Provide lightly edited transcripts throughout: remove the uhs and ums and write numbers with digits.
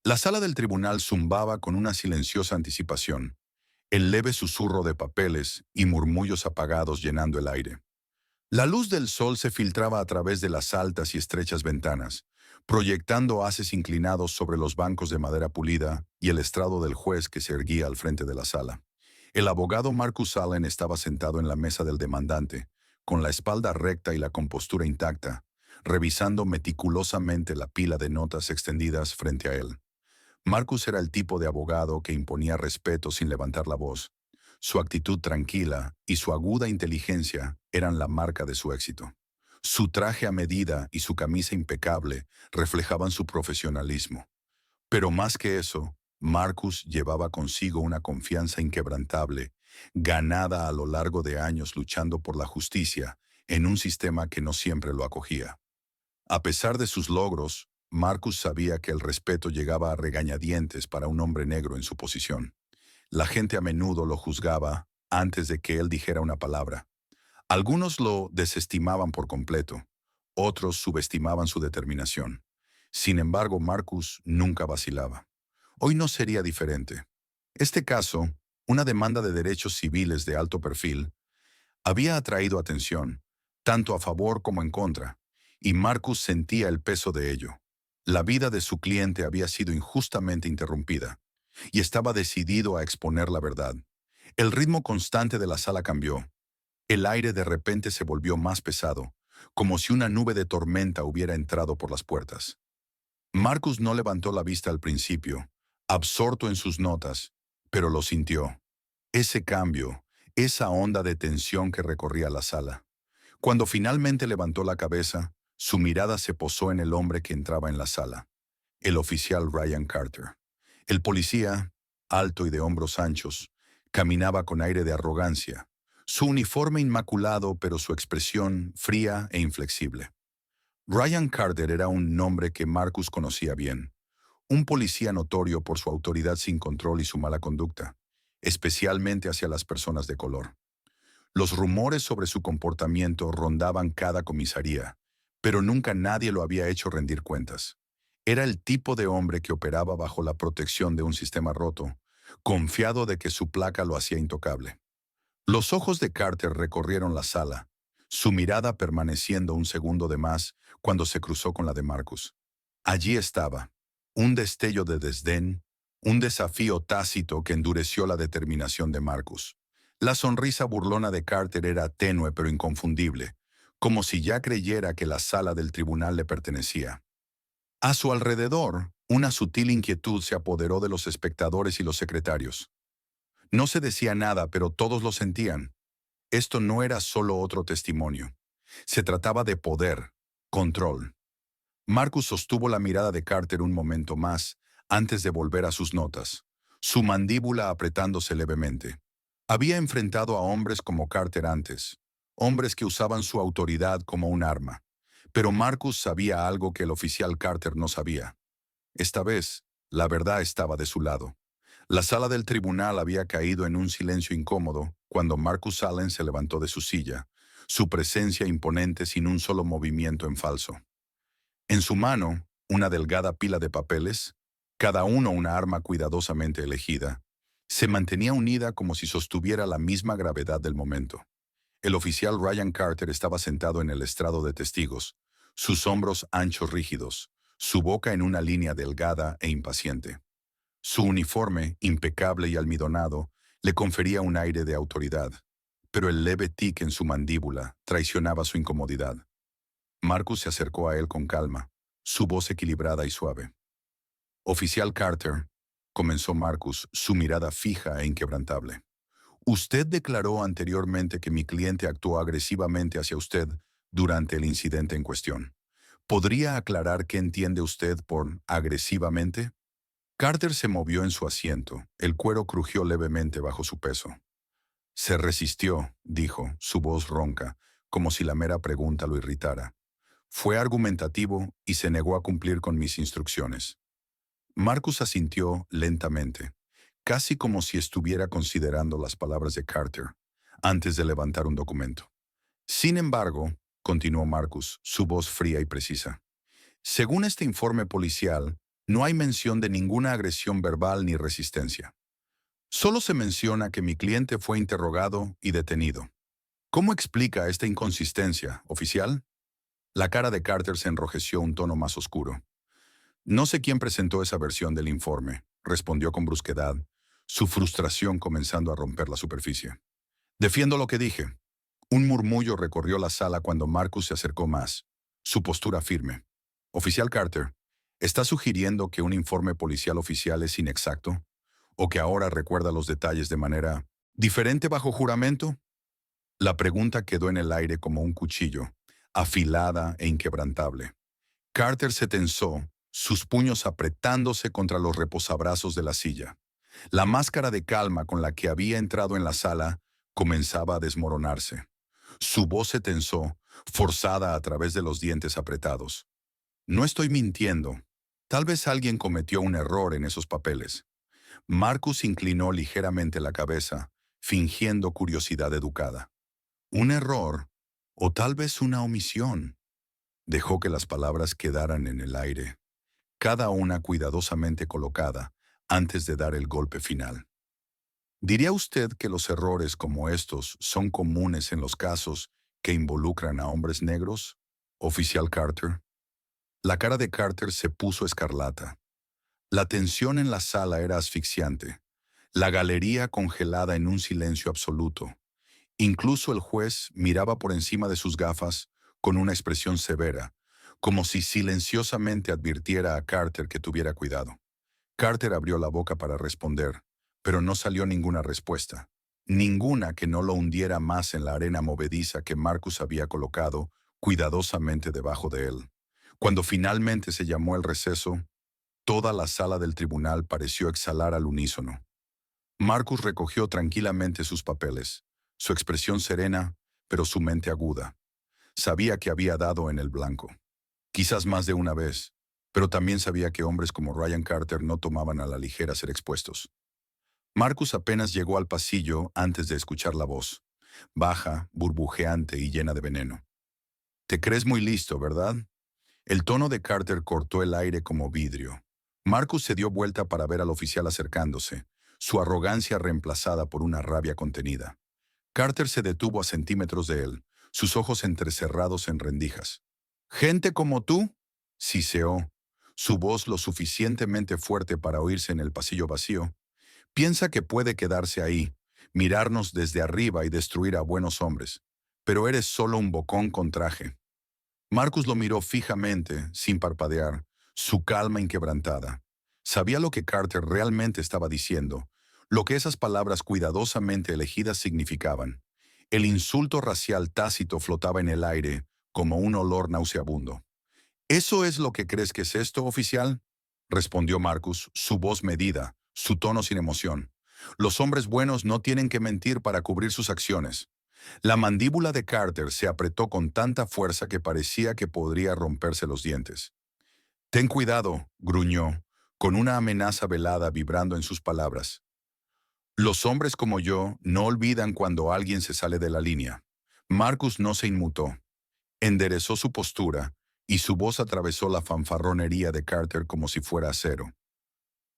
La sala del tribunal zumbaba con una silenciosa anticipación, el leve susurro de papeles y murmullos apagados llenando el aire. La luz del sol se filtraba a través de las altas y estrechas ventanas, proyectando haces inclinados sobre los bancos de madera pulida y el estrado del juez que se erguía al frente de la sala. El abogado Marcus Allen estaba sentado en la mesa del demandante, con la espalda recta y la compostura intacta, revisando meticulosamente la pila de notas extendidas frente a él. Marcus era el tipo de abogado que imponía respeto sin levantar la voz. Su actitud tranquila y su aguda inteligencia eran la marca de su éxito. Su traje a medida y su camisa impecable reflejaban su profesionalismo. Pero más que eso, Marcus llevaba consigo una confianza inquebrantable, ganada a lo largo de años luchando por la justicia en un sistema que no siempre lo acogía. A pesar de sus logros, Marcus sabía que el respeto llegaba a regañadientes para un hombre negro en su posición. La gente a menudo lo juzgaba antes de que él dijera una palabra. Algunos lo desestimaban por completo, otros subestimaban su determinación. Sin embargo, Marcus nunca vacilaba. Hoy no sería diferente. Este caso, una demanda de derechos civiles de alto perfil, había atraído atención, tanto a favor como en contra, y Marcus sentía el peso de ello. La vida de su cliente había sido injustamente interrumpida, y estaba decidido a exponer la verdad. El ritmo constante de la sala cambió. El aire de repente se volvió más pesado, como si una nube de tormenta hubiera entrado por las puertas. Marcus no levantó la vista al principio, absorto en sus notas, pero lo sintió. Ese cambio, esa onda de tensión que recorría la sala. Cuando finalmente levantó la cabeza, su mirada se posó en el hombre que entraba en la sala, el oficial Ryan Carter. El policía, alto y de hombros anchos, caminaba con aire de arrogancia, su uniforme inmaculado pero su expresión fría e inflexible. Ryan Carter era un nombre que Marcus conocía bien, un policía notorio por su autoridad sin control y su mala conducta, especialmente hacia las personas de color. Los rumores sobre su comportamiento rondaban cada comisaría, pero nunca nadie lo había hecho rendir cuentas. Era el tipo de hombre que operaba bajo la protección de un sistema roto, confiado de que su placa lo hacía intocable. Los ojos de Carter recorrieron la sala, su mirada permaneciendo un segundo de más cuando se cruzó con la de Marcus. Allí estaba, un destello de desdén, un desafío tácito que endureció la determinación de Marcus. La sonrisa burlona de Carter era tenue pero inconfundible, como si ya creyera que la sala del tribunal le pertenecía. A su alrededor, una sutil inquietud se apoderó de los espectadores y los secretarios. No se decía nada, pero todos lo sentían. Esto no era solo otro testimonio. Se trataba de poder, control. Marcus sostuvo la mirada de Carter un momento más antes de volver a sus notas, su mandíbula apretándose levemente. Había enfrentado a hombres como Carter antes, hombres que usaban su autoridad como un arma. Pero Marcus sabía algo que el oficial Carter no sabía. Esta vez, la verdad estaba de su lado. La sala del tribunal había caído en un silencio incómodo cuando Marcus Allen se levantó de su silla, su presencia imponente sin un solo movimiento en falso. En su mano, una delgada pila de papeles, cada uno una arma cuidadosamente elegida, se mantenía unida como si sostuviera la misma gravedad del momento. El oficial Ryan Carter estaba sentado en el estrado de testigos, sus hombros anchos rígidos, su boca en una línea delgada e impaciente. Su uniforme, impecable y almidonado, le confería un aire de autoridad, pero el leve tic en su mandíbula traicionaba su incomodidad. Marcus se acercó a él con calma, su voz equilibrada y suave. Oficial Carter, comenzó Marcus, su mirada fija e inquebrantable. Usted declaró anteriormente que mi cliente actuó agresivamente hacia usted durante el incidente en cuestión. ¿Podría aclarar qué entiende usted por agresivamente? Carter se movió en su asiento, el cuero crujió levemente bajo su peso. Se resistió, dijo, su voz ronca, como si la mera pregunta lo irritara. Fue argumentativo y se negó a cumplir con mis instrucciones. Marcus asintió lentamente, casi como si estuviera considerando las palabras de Carter, antes de levantar un documento. Sin embargo, continuó Marcus, su voz fría y precisa, según este informe policial, No hay mención de ninguna agresión verbal ni resistencia. Solo se menciona que mi cliente fue interrogado y detenido. ¿Cómo explica esta inconsistencia, oficial? La cara de Carter se enrojeció un tono más oscuro. No sé quién presentó esa versión del informe, respondió con brusquedad, su frustración comenzando a romper la superficie. Defiendo lo que dije. Un murmullo recorrió la sala cuando Marcus se acercó más, su postura firme. Oficial Carter, ¿está sugiriendo que un informe policial oficial es inexacto? ¿O que ahora recuerda los detalles de manera diferente bajo juramento? La pregunta quedó en el aire como un cuchillo, afilada e inquebrantable. Carter se tensó, sus puños apretándose contra los reposabrazos de la silla. La máscara de calma con la que había entrado en la sala comenzaba a desmoronarse. Su voz se tensó, forzada a través de los dientes apretados. No estoy mintiendo. Tal vez alguien cometió un error en esos papeles. Marcus inclinó ligeramente la cabeza, fingiendo curiosidad educada. ¿Un error? ¿O tal vez una omisión? Dejó que las palabras quedaran en el aire, cada una cuidadosamente colocada, antes de dar el golpe final. ¿Diría usted que los errores como estos son comunes en los casos que involucran a hombres negros, oficial Carter? La cara de Carter se puso escarlata. La tensión en la sala era asfixiante, la galería congelada en un silencio absoluto. Incluso el juez miraba por encima de sus gafas con una expresión severa, como si silenciosamente advirtiera a Carter que tuviera cuidado. Carter abrió la boca para responder, pero no salió ninguna respuesta. Ninguna que no lo hundiera más en la arena movediza que Marcus había colocado cuidadosamente debajo de él. Cuando finalmente se llamó el receso, toda la sala del tribunal pareció exhalar al unísono. Marcus recogió tranquilamente sus papeles, su expresión serena, pero su mente aguda. Sabía que había dado en el blanco. Quizás más de una vez, pero también sabía que hombres como Ryan Carter no tomaban a la ligera ser expuestos. Marcus apenas llegó al pasillo antes de escuchar la voz, baja, burbujeante y llena de veneno. Te crees muy listo, ¿verdad? El tono de Carter cortó el aire como vidrio. Marcus se dio vuelta para ver al oficial acercándose, su arrogancia reemplazada por una rabia contenida. Carter se detuvo a centímetros de él, sus ojos entrecerrados en rendijas. «¿Gente como tú?», siseó, su voz lo suficientemente fuerte para oírse en el pasillo vacío. «Piensa que puede quedarse ahí, mirarnos desde arriba y destruir a buenos hombres. Pero eres solo un bocón con traje». Marcus lo miró fijamente, sin parpadear, su calma inquebrantada. Sabía lo que Carter realmente estaba diciendo, lo que esas palabras cuidadosamente elegidas significaban. El insulto racial tácito flotaba en el aire como un olor nauseabundo. «¿Eso es lo que crees que es esto, oficial?», respondió Marcus, su voz medida, su tono sin emoción. «Los hombres buenos no tienen que mentir para cubrir sus acciones». La mandíbula de Carter se apretó con tanta fuerza que parecía que podría romperse los dientes. «Ten cuidado», gruñó, con una amenaza velada vibrando en sus palabras. «Los hombres como yo no olvidan cuando alguien se sale de la línea». Marcus no se inmutó. Enderezó su postura, y su voz atravesó la fanfarronería de Carter como si fuera acero.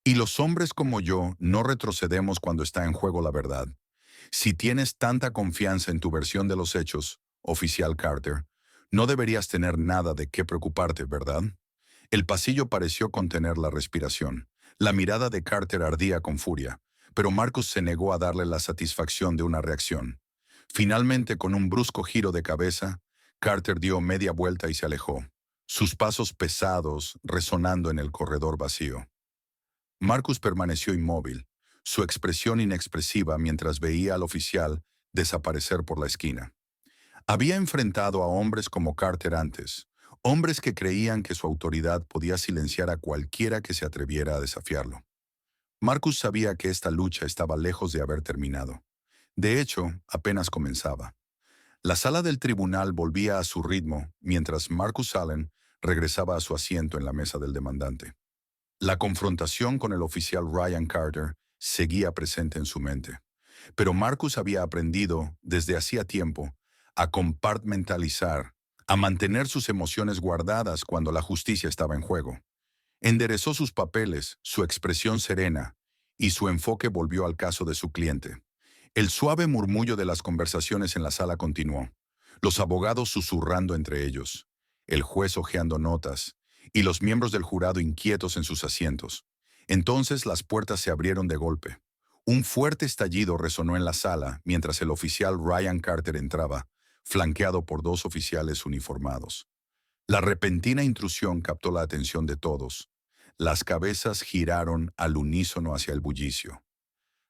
«Y los hombres como yo no retrocedemos cuando está en juego la verdad. Si tienes tanta confianza en tu versión de los hechos, oficial Carter, no deberías tener nada de qué preocuparte, ¿verdad?». El pasillo pareció contener la respiración. La mirada de Carter ardía con furia, pero Marcus se negó a darle la satisfacción de una reacción. Finalmente, con un brusco giro de cabeza, Carter dio media vuelta y se alejó, sus pasos pesados resonando en el corredor vacío. Marcus permaneció inmóvil, su expresión inexpresiva mientras veía al oficial desaparecer por la esquina. Había enfrentado a hombres como Carter antes, hombres que creían que su autoridad podía silenciar a cualquiera que se atreviera a desafiarlo. Marcus sabía que esta lucha estaba lejos de haber terminado. De hecho, apenas comenzaba. La sala del tribunal volvía a su ritmo mientras Marcus Allen regresaba a su asiento en la mesa del demandante. La confrontación con el oficial Ryan Carter seguía presente en su mente. Pero Marcus había aprendido, desde hacía tiempo, a compartmentalizar, a mantener sus emociones guardadas cuando la justicia estaba en juego. Enderezó sus papeles, su expresión serena, y su enfoque volvió al caso de su cliente. El suave murmullo de las conversaciones en la sala continuó, los abogados susurrando entre ellos, el juez hojeando notas, y los miembros del jurado inquietos en sus asientos. Entonces las puertas se abrieron de golpe. Un fuerte estallido resonó en la sala mientras el oficial Ryan Carter entraba, flanqueado por dos oficiales uniformados. La repentina intrusión captó la atención de todos. Las cabezas giraron al unísono hacia el bullicio.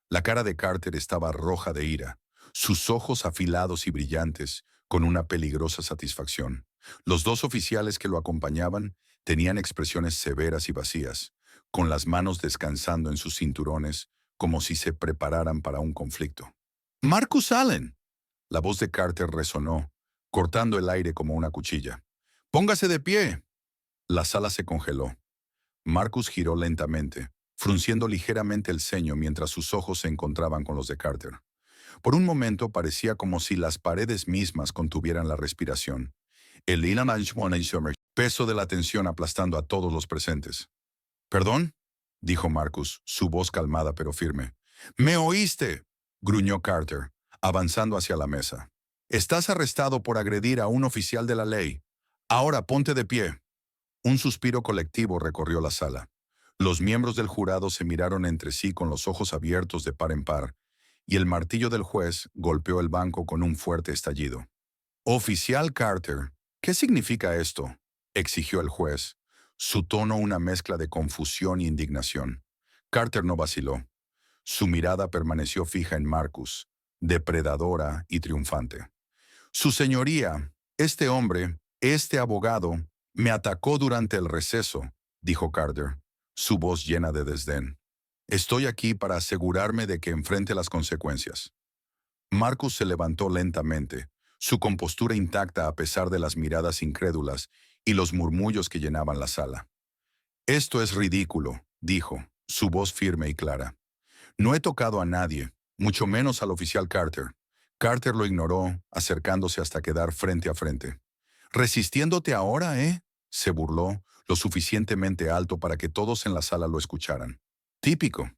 La cara de Carter estaba roja de ira, sus ojos afilados y brillantes, con una peligrosa satisfacción. Los dos oficiales que lo acompañaban tenían expresiones severas y vacías, con las manos descansando en sus cinturones, como si se prepararan para un conflicto. «¡Marcus Allen!», la voz de Carter resonó, cortando el aire como una cuchilla. «¡Póngase de pie!». La sala se congeló. Marcus giró lentamente, frunciendo ligeramente el ceño mientras sus ojos se encontraban con los de Carter. Por un momento parecía como si las paredes mismas contuvieran la respiración. El peso de la tensión aplastando a todos los presentes. «¿Perdón?», dijo Marcus, su voz calmada pero firme. «¿Me oíste?», gruñó Carter, avanzando hacia la mesa. «Estás arrestado por agredir a un oficial de la ley. Ahora ponte de pie». Un suspiro colectivo recorrió la sala. Los miembros del jurado se miraron entre sí con los ojos abiertos de par en par, y el martillo del juez golpeó el banco con un fuerte estallido. «Oficial Carter, ¿qué significa esto?», exigió el juez, su tono una mezcla de confusión e indignación. Carter no vaciló. Su mirada permaneció fija en Marcus, depredadora y triunfante. «Su señoría, este hombre, este abogado, me atacó durante el receso», dijo Carter, su voz llena de desdén. «Estoy aquí para asegurarme de que enfrente las consecuencias». Marcus se levantó lentamente, su compostura intacta a pesar de las miradas incrédulas y los murmullos que llenaban la sala. «Esto es ridículo», dijo, su voz firme y clara. «No he tocado a nadie, mucho menos al oficial Carter». Carter lo ignoró, acercándose hasta quedar frente a frente. «¿Resistiéndote ahora, eh?», se burló, lo suficientemente alto para que todos en la sala lo escucharan. «Típico».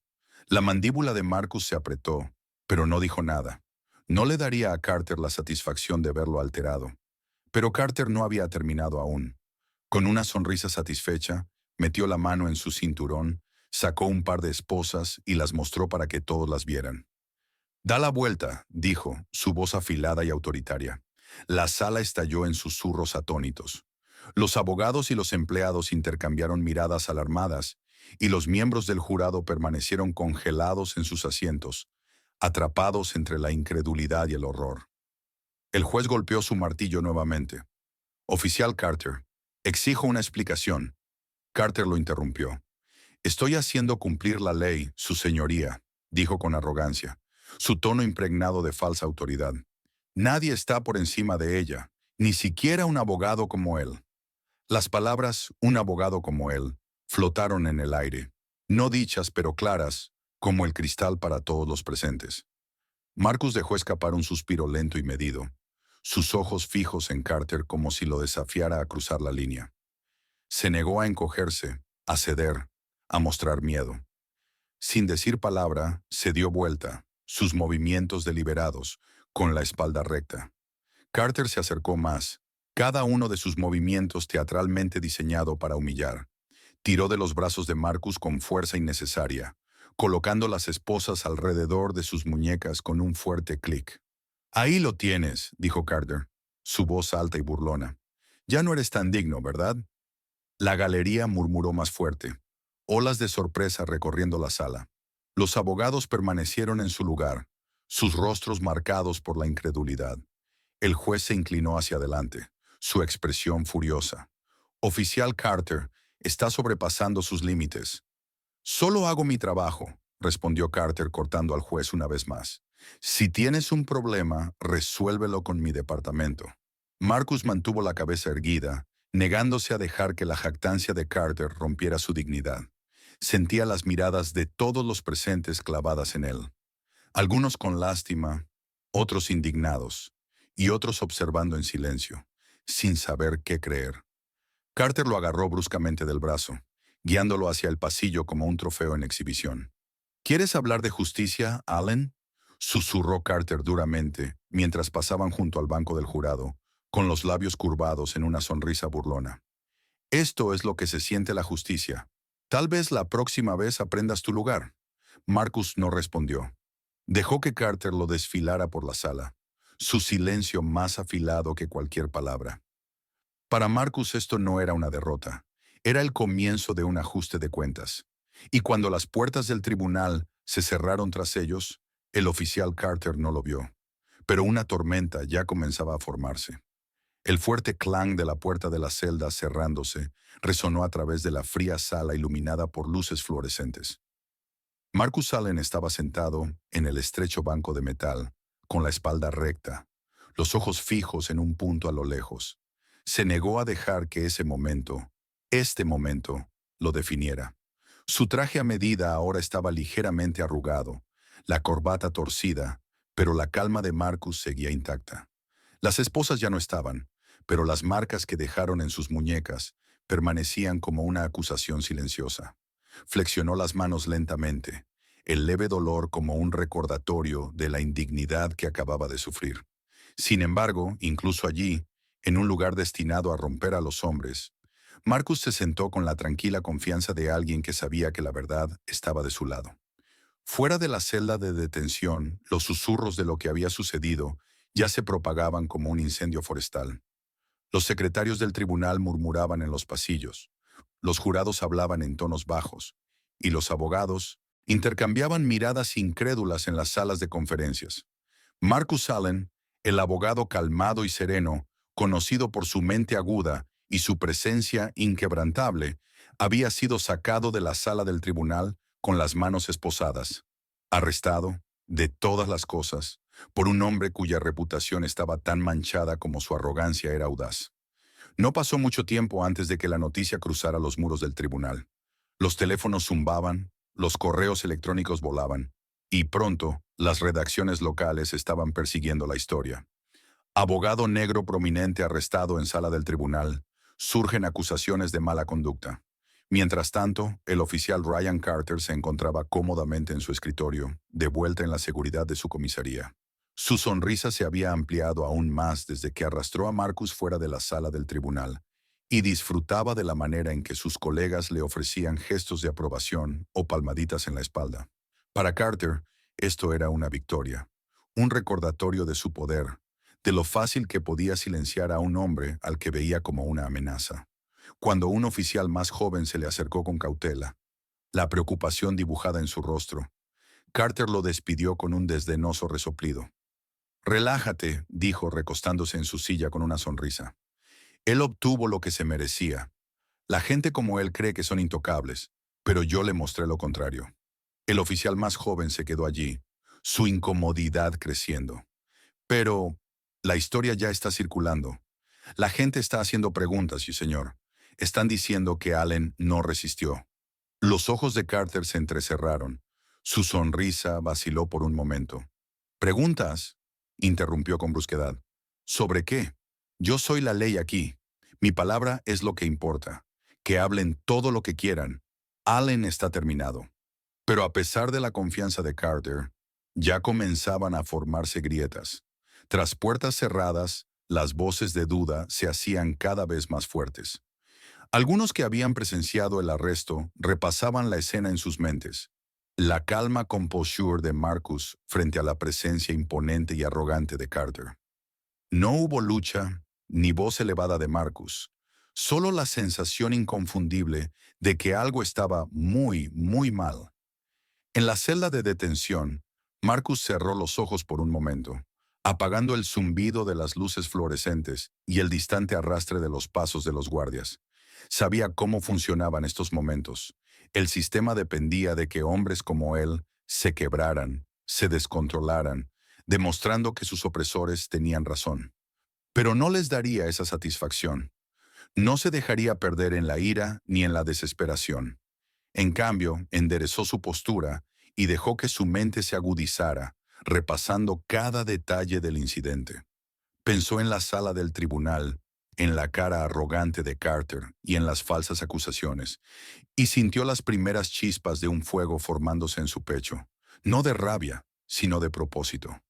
La mandíbula de Marcus se apretó, pero no dijo nada. No le daría a Carter la satisfacción de verlo alterado. Pero Carter no había terminado aún. Con una sonrisa satisfecha, metió la mano en su cinturón, sacó un par de esposas y las mostró para que todos las vieran. «Da la vuelta», dijo, su voz afilada y autoritaria. La sala estalló en susurros atónitos. Los abogados y los empleados intercambiaron miradas alarmadas, y los miembros del jurado permanecieron congelados en sus asientos, atrapados entre la incredulidad y el horror. El juez golpeó su martillo nuevamente. «Oficial Carter, exijo una explicación». Carter lo interrumpió. «Estoy haciendo cumplir la ley, su señoría», dijo con arrogancia, su tono impregnado de falsa autoridad. «Nadie está por encima de ella, ni siquiera un abogado como él». Las palabras «un abogado como él» flotaron en el aire, no dichas pero claras, como el cristal para todos los presentes. Marcus dejó escapar un suspiro lento y medido, sus ojos fijos en Carter como si lo desafiara a cruzar la línea. Se negó a encogerse, a ceder, a mostrar miedo. Sin decir palabra, se dio vuelta, sus movimientos deliberados, con la espalda recta. Carter se acercó más, cada uno de sus movimientos teatralmente diseñado para humillar. Tiró de los brazos de Marcus con fuerza innecesaria, colocando las esposas alrededor de sus muñecas con un fuerte clic. «Ahí lo tienes», dijo Carter, su voz alta y burlona. «Ya no eres tan digno, ¿verdad?». La galería murmuró más fuerte. Olas de sorpresa recorriendo la sala. Los abogados permanecieron en su lugar, sus rostros marcados por la incredulidad. El juez se inclinó hacia adelante, su expresión furiosa. «Oficial Carter, está sobrepasando sus límites». «Solo hago mi trabajo», respondió Carter cortando al juez una vez más. «Si tienes un problema, resuélvelo con mi departamento». Marcus mantuvo la cabeza erguida, negándose a dejar que la jactancia de Carter rompiera su dignidad. Sentía las miradas de todos los presentes clavadas en él. Algunos con lástima, otros indignados, y otros observando en silencio, sin saber qué creer. Carter lo agarró bruscamente del brazo. guiándolo hacia el pasillo como un trofeo en exhibición. ¿Quieres hablar de justicia, Allen?, susurró Carter duramente mientras pasaban junto al banco del jurado, con los labios curvados en una sonrisa burlona. Esto es lo que se siente la justicia. Tal vez la próxima vez aprendas tu lugar. Marcus no respondió. Dejó que Carter lo desfilara por la sala, su silencio más afilado que cualquier palabra. Para Marcus esto no era una derrota, era el comienzo de un ajuste de cuentas. Y cuando las puertas del tribunal se cerraron tras ellos, el oficial Carter no lo vio. Pero una tormenta ya comenzaba a formarse. El fuerte clang de la puerta de la celda cerrándose resonó a través de la fría sala iluminada por luces fluorescentes. Marcus Allen estaba sentado en el estrecho banco de metal, con la espalda recta, los ojos fijos en un punto a lo lejos. Se negó a dejar que este momento, lo definiera. Su traje a medida ahora estaba ligeramente arrugado, la corbata torcida, pero la calma de Marcus seguía intacta. Las esposas ya no estaban, pero las marcas que dejaron en sus muñecas permanecían como una acusación silenciosa. Flexionó las manos lentamente, el leve dolor como un recordatorio de la indignidad que acababa de sufrir. Sin embargo, incluso allí, en un lugar destinado a romper a los hombres, Marcus se sentó con la tranquila confianza de alguien que sabía que la verdad estaba de su lado. Fuera de la celda de detención, los susurros de lo que había sucedido ya se propagaban como un incendio forestal. Los secretarios del tribunal murmuraban en los pasillos, los jurados hablaban en tonos bajos, y los abogados intercambiaban miradas incrédulas en las salas de conferencias. Marcus Allen, el abogado calmado y sereno, conocido por su mente aguda y su presencia inquebrantable, había sido sacado de la sala del tribunal con las manos esposadas, arrestado, de todas las cosas, por un hombre cuya reputación estaba tan manchada como su arrogancia era audaz. No pasó mucho tiempo antes de que la noticia cruzara los muros del tribunal. Los teléfonos zumbaban, los correos electrónicos volaban, y pronto las redacciones locales estaban persiguiendo la historia. Abogado negro prominente arrestado en sala del tribunal. Surgen acusaciones de mala conducta. Mientras tanto, el oficial Ryan Carter se encontraba cómodamente en su escritorio, de vuelta en la seguridad de su comisaría. Su sonrisa se había ampliado aún más desde que arrastró a Marcus fuera de la sala del tribunal, y disfrutaba de la manera en que sus colegas le ofrecían gestos de aprobación o palmaditas en la espalda. Para Carter, esto era una victoria, un recordatorio de su poder, de lo fácil que podía silenciar a un hombre al que veía como una amenaza. Cuando un oficial más joven se le acercó con cautela, la preocupación dibujada en su rostro, Carter lo despidió con un desdenoso resoplido. «Relájate», dijo recostándose en su silla con una sonrisa. Él obtuvo lo que se merecía. La gente como él cree que son intocables, pero yo le mostré lo contrario. El oficial más joven se quedó allí, su incomodidad creciendo. Pero la historia ya está circulando. La gente está haciendo preguntas, sí señor. Están diciendo que Allen no resistió. Los ojos de Carter se entrecerraron. Su sonrisa vaciló por un momento. «¿Preguntas?», interrumpió con brusquedad. «¿Sobre qué? Yo soy la ley aquí. Mi palabra es lo que importa. Que hablen todo lo que quieran. Allen está terminado». Pero a pesar de la confianza de Carter, ya comenzaban a formarse grietas. Tras puertas cerradas, las voces de duda se hacían cada vez más fuertes. Algunos que habían presenciado el arresto repasaban la escena en sus mentes. La calma composure de Marcus frente a la presencia imponente y arrogante de Carter. No hubo lucha ni voz elevada de Marcus, solo la sensación inconfundible de que algo estaba muy, muy mal. En la celda de detención, Marcus cerró los ojos por un momento, apagando el zumbido de las luces fluorescentes y el distante arrastre de los pasos de los guardias. Sabía cómo funcionaban estos momentos. El sistema dependía de que hombres como él se quebraran, se descontrolaran, demostrando que sus opresores tenían razón. Pero no les daría esa satisfacción. No se dejaría perder en la ira ni en la desesperación. En cambio, enderezó su postura y dejó que su mente se agudizara, repasando cada detalle del incidente. Pensó en la sala del tribunal, en la cara arrogante de Carter y en las falsas acusaciones, y sintió las primeras chispas de un fuego formándose en su pecho, no de rabia, sino de propósito.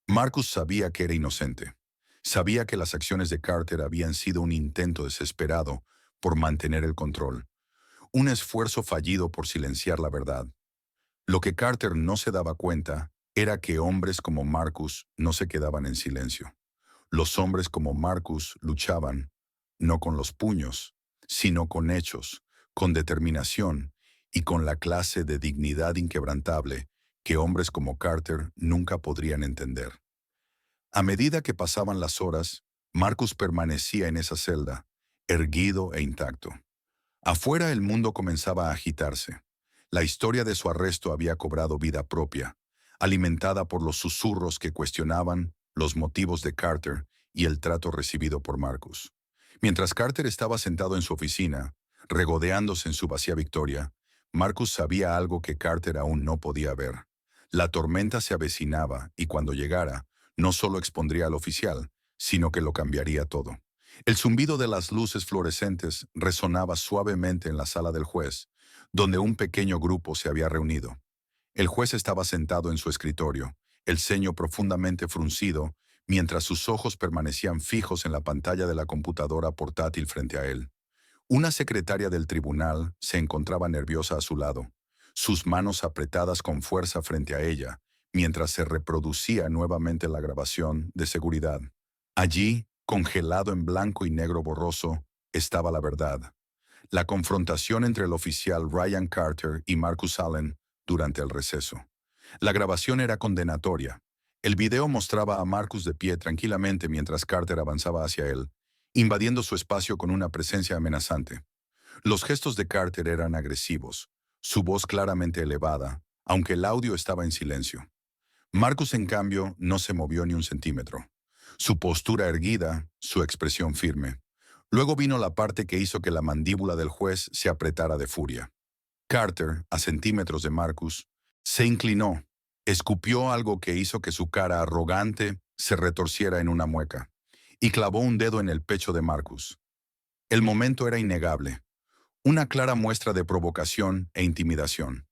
Marcus sabía que era inocente. Sabía que las acciones de Carter habían sido un intento desesperado por mantener el control, un esfuerzo fallido por silenciar la verdad. Lo que Carter no se daba cuenta era que hombres como Marcus no se quedaban en silencio. Los hombres como Marcus luchaban, no con los puños, sino con hechos, con determinación y con la clase de dignidad inquebrantable que hombres como Carter nunca podrían entender. A medida que pasaban las horas, Marcus permanecía en esa celda, erguido e intacto. Afuera el mundo comenzaba a agitarse. La historia de su arresto había cobrado vida propia, alimentada por los susurros que cuestionaban los motivos de Carter y el trato recibido por Marcus. Mientras Carter estaba sentado en su oficina, regodeándose en su vacía victoria, Marcus sabía algo que Carter aún no podía ver. La tormenta se avecinaba y cuando llegara, no solo expondría al oficial, sino que lo cambiaría todo. El zumbido de las luces fluorescentes resonaba suavemente en la sala del juez, donde un pequeño grupo se había reunido. El juez estaba sentado en su escritorio, el ceño profundamente fruncido, mientras sus ojos permanecían fijos en la pantalla de la computadora portátil frente a él. Una secretaria del tribunal se encontraba nerviosa a su lado, sus manos apretadas con fuerza frente a ella, mientras se reproducía nuevamente la grabación de seguridad. Allí, congelado en blanco y negro borroso, estaba la verdad. La confrontación entre el oficial Ryan Carter y Marcus Allen durante el receso. La grabación era condenatoria. El video mostraba a Marcus de pie tranquilamente mientras Carter avanzaba hacia él, invadiendo su espacio con una presencia amenazante. Los gestos de Carter eran agresivos, su voz claramente elevada, aunque el audio estaba en silencio. Marcus, en cambio, no se movió ni un centímetro. Su postura erguida, su expresión firme. Luego vino la parte que hizo que la mandíbula del juez se apretara de furia. Carter, a centímetros de Marcus, se inclinó, escupió algo que hizo que su cara arrogante se retorciera en una mueca, y clavó un dedo en el pecho de Marcus. El momento era innegable, una clara muestra de provocación e intimidación.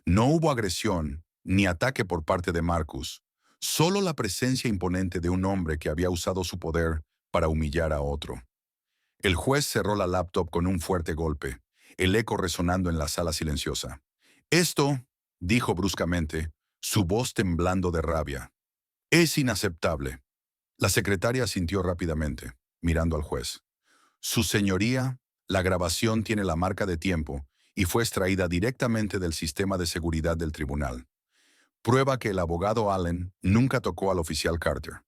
No hubo agresión ni ataque por parte de Marcus, solo la presencia imponente de un hombre que había usado su poder para humillar a otro. El juez cerró la laptop con un fuerte golpe, el eco resonando en la sala silenciosa. Esto, dijo bruscamente, su voz temblando de rabia, es inaceptable. La secretaria asintió rápidamente, mirando al juez. Su señoría, la grabación tiene la marca de tiempo y fue extraída directamente del sistema de seguridad del tribunal. Prueba que el abogado Allen nunca tocó al oficial Carter.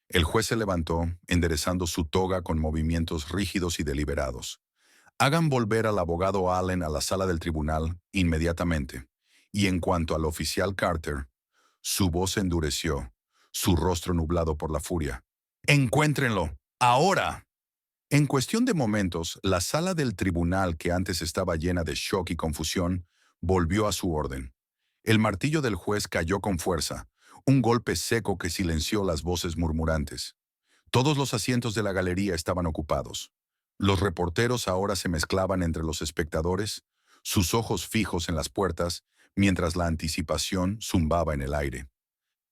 El juez se levantó, enderezando su toga con movimientos rígidos y deliberados. Hagan volver al abogado Allen a la sala del tribunal inmediatamente. Y en cuanto al oficial Carter, su voz endureció, su rostro nublado por la furia. ¡Encuéntrenlo! ¡Ahora! En cuestión de momentos, la sala del tribunal, que antes estaba llena de shock y confusión, volvió a su orden. El martillo del juez cayó con fuerza, un golpe seco que silenció las voces murmurantes. Todos los asientos de la galería estaban ocupados. Los reporteros ahora se mezclaban entre los espectadores, sus ojos fijos en las puertas, mientras la anticipación zumbaba en el aire.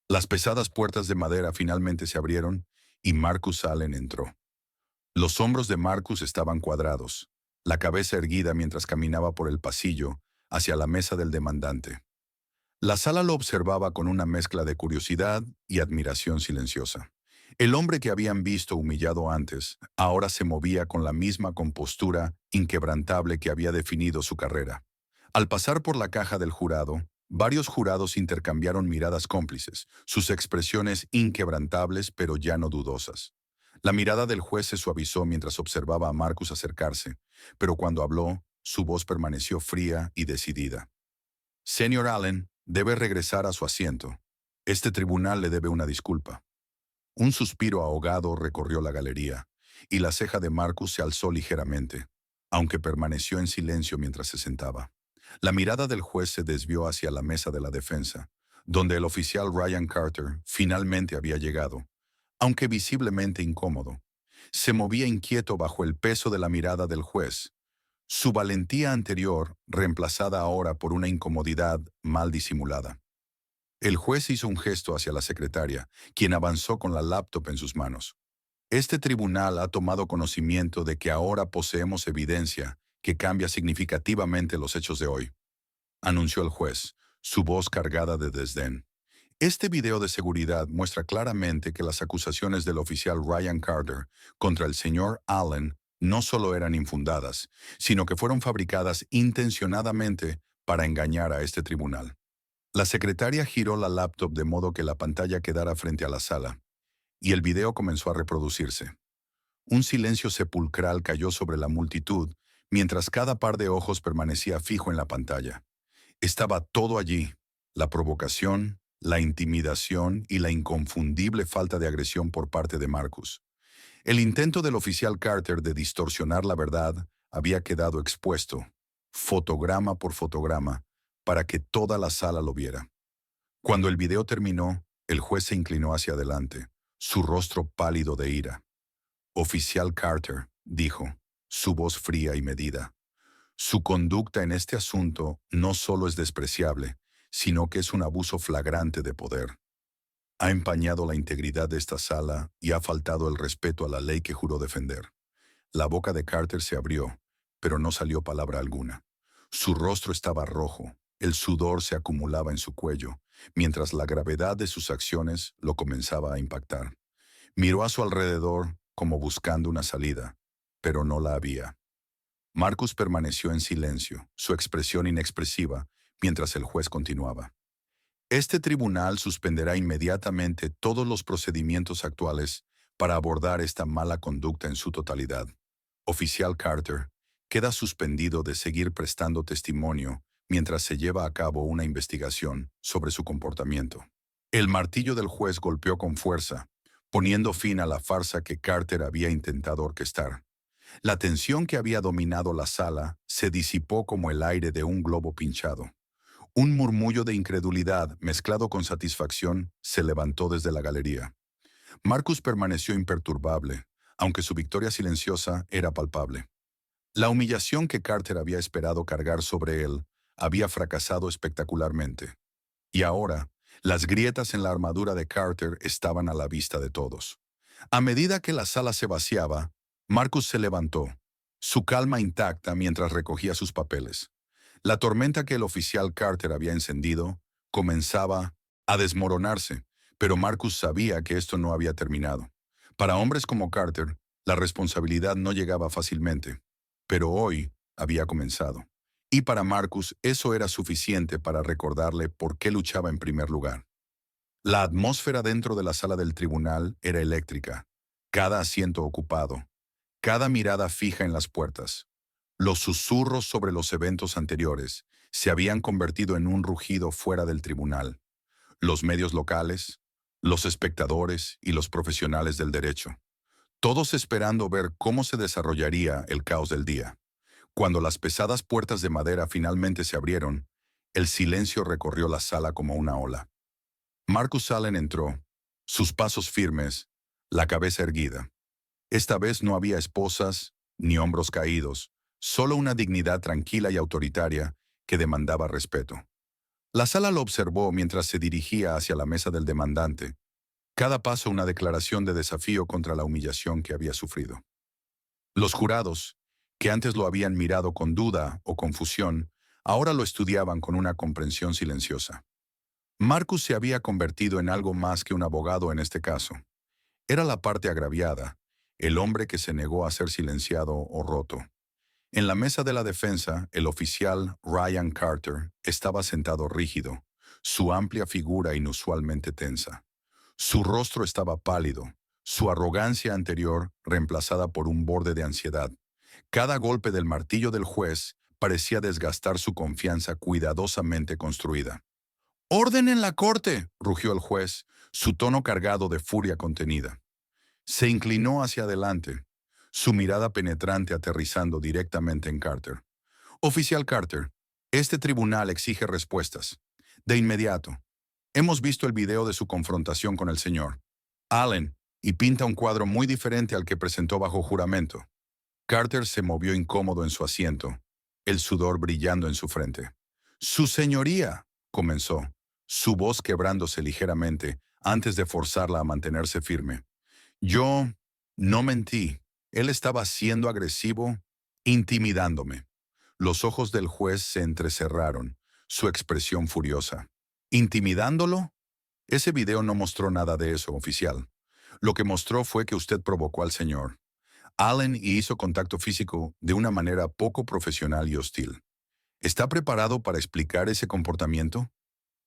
Las pesadas puertas de madera finalmente se abrieron y Marcus Allen entró. Los hombros de Marcus estaban cuadrados, la cabeza erguida mientras caminaba por el pasillo hacia la mesa del demandante. La sala lo observaba con una mezcla de curiosidad y admiración silenciosa. El hombre que habían visto humillado antes, ahora se movía con la misma compostura inquebrantable que había definido su carrera. Al pasar por la caja del jurado, varios jurados intercambiaron miradas cómplices, sus expresiones inquebrantables pero ya no dudosas. La mirada del juez se suavizó mientras observaba a Marcus acercarse, pero cuando habló, su voz permaneció fría y decidida. Señor Allen, debe regresar a su asiento. Este tribunal le debe una disculpa. Un suspiro ahogado recorrió la galería, y la ceja de Marcus se alzó ligeramente, aunque permaneció en silencio mientras se sentaba. La mirada del juez se desvió hacia la mesa de la defensa, donde el oficial Ryan Carter finalmente había llegado, aunque visiblemente incómodo. Se movía inquieto bajo el peso de la mirada del juez, su valentía anterior reemplazada ahora por una incomodidad mal disimulada. El juez hizo un gesto hacia la secretaria, quien avanzó con la laptop en sus manos. Este tribunal ha tomado conocimiento de que ahora poseemos evidencia que cambia significativamente los hechos de hoy, anunció el juez, su voz cargada de desdén. Este video de seguridad muestra claramente que las acusaciones del oficial Ryan Carter contra el señor Allen no solo eran infundadas, sino que fueron fabricadas intencionadamente para engañar a este tribunal. La secretaria giró la laptop de modo que la pantalla quedara frente a la sala, y el video comenzó a reproducirse. Un silencio sepulcral cayó sobre la multitud, mientras cada par de ojos permanecía fijo en la pantalla. Estaba todo allí: la provocación, la intimidación y la inconfundible falta de agresión por parte de Marcus. El intento del oficial Carter de distorsionar la verdad había quedado expuesto, fotograma por fotograma, para que toda la sala lo viera. Cuando el video terminó, el juez se inclinó hacia adelante, su rostro pálido de ira. Oficial Carter, dijo, su voz fría y medida. Su conducta en este asunto no solo es despreciable, sino que es un abuso flagrante de poder. Ha empañado la integridad de esta sala y ha faltado el respeto a la ley que juró defender. La boca de Carter se abrió, pero no salió palabra alguna. Su rostro estaba rojo, el sudor se acumulaba en su cuello, mientras la gravedad de sus acciones lo comenzaba a impactar. Miró a su alrededor como buscando una salida, pero no la había. Marcus permaneció en silencio, su expresión inexpresiva, mientras el juez continuaba. Este tribunal suspenderá inmediatamente todos los procedimientos actuales para abordar esta mala conducta en su totalidad. Oficial Carter queda suspendido de seguir prestando testimonio mientras se lleva a cabo una investigación sobre su comportamiento. El martillo del juez golpeó con fuerza, poniendo fin a la farsa que Carter había intentado orquestar. La tensión que había dominado la sala se disipó como el aire de un globo pinchado. Un murmullo de incredulidad mezclado con satisfacción se levantó desde la galería. Marcus permaneció imperturbable, aunque su victoria silenciosa era palpable. La humillación que Carter había esperado cargar sobre él había fracasado espectacularmente. Y ahora, las grietas en la armadura de Carter estaban a la vista de todos. A medida que la sala se vaciaba, Marcus se levantó, su calma intacta mientras recogía sus papeles. La tormenta que el oficial Carter había encendido comenzaba a desmoronarse, pero Marcus sabía que esto no había terminado. Para hombres como Carter, la responsabilidad no llegaba fácilmente, pero hoy había comenzado. Y para Marcus eso era suficiente para recordarle por qué luchaba en primer lugar. La atmósfera dentro de la sala del tribunal era eléctrica, cada asiento ocupado, cada mirada fija en las puertas. Los susurros sobre los eventos anteriores se habían convertido en un rugido fuera del tribunal. Los medios locales, los espectadores y los profesionales del derecho, todos esperando ver cómo se desarrollaría el caos del día. Cuando las pesadas puertas de madera finalmente se abrieron, el silencio recorrió la sala como una ola. Marcus Allen entró, sus pasos firmes, la cabeza erguida. Esta vez no había esposas ni hombros caídos, solo una dignidad tranquila y autoritaria que demandaba respeto. La sala lo observó mientras se dirigía hacia la mesa del demandante, cada paso una declaración de desafío contra la humillación que había sufrido. Los jurados, que antes lo habían mirado con duda o confusión, ahora lo estudiaban con una comprensión silenciosa. Marcus se había convertido en algo más que un abogado en este caso. Era la parte agraviada, el hombre que se negó a ser silenciado o roto. En la mesa de la defensa, el oficial Ryan Carter estaba sentado rígido, su amplia figura inusualmente tensa. Su rostro estaba pálido, su arrogancia anterior reemplazada por un borde de ansiedad. Cada golpe del martillo del juez parecía desgastar su confianza cuidadosamente construida. «¡Orden en la corte!», rugió el juez, su tono cargado de furia contenida. Se inclinó hacia adelante, su mirada penetrante aterrizando directamente en Carter. «Oficial Carter, este tribunal exige respuestas. De inmediato. Hemos visto el video de su confrontación con el señor Allen y pinta un cuadro muy diferente al que presentó bajo juramento. Carter se movió incómodo en su asiento, el sudor brillando en su frente. «Su señoría», comenzó, su voz quebrándose ligeramente antes de forzarla a mantenerse firme. «Yo no mentí. Él estaba siendo agresivo, intimidándome». Los ojos del juez se entrecerraron, su expresión furiosa. ¿Intimidándolo? Ese video no mostró nada de eso, oficial. Lo que mostró fue que usted provocó al señor Allen y hizo contacto físico de una manera poco profesional y hostil. ¿Está preparado para explicar ese comportamiento?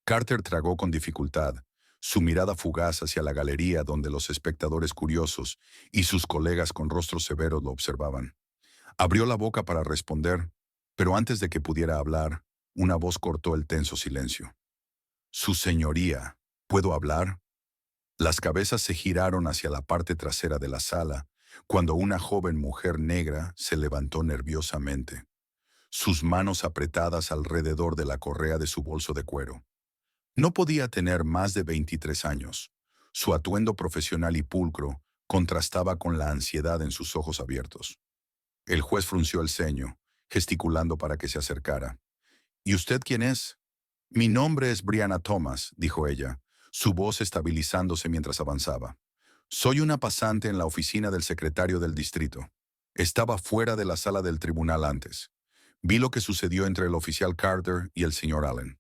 Carter tragó con dificultad, su mirada fugaz hacia la galería donde los espectadores curiosos y sus colegas con rostros severos lo observaban. Abrió la boca para responder, pero antes de que pudiera hablar, una voz cortó el tenso silencio. «Su señoría, ¿puedo hablar?» Las cabezas se giraron hacia la parte trasera de la sala cuando una joven mujer negra se levantó nerviosamente, sus manos apretadas alrededor de la correa de su bolso de cuero. No podía tener más de 23 años. Su atuendo profesional y pulcro contrastaba con la ansiedad en sus ojos abiertos. El juez frunció el ceño, gesticulando para que se acercara. «¿Y usted quién es?» «Mi nombre es Brianna Thomas», dijo ella, su voz estabilizándose mientras avanzaba. «Soy una pasante en la oficina del secretario del distrito. Estaba fuera de la sala del tribunal antes. Vi lo que sucedió entre el oficial Carter y el señor Allen».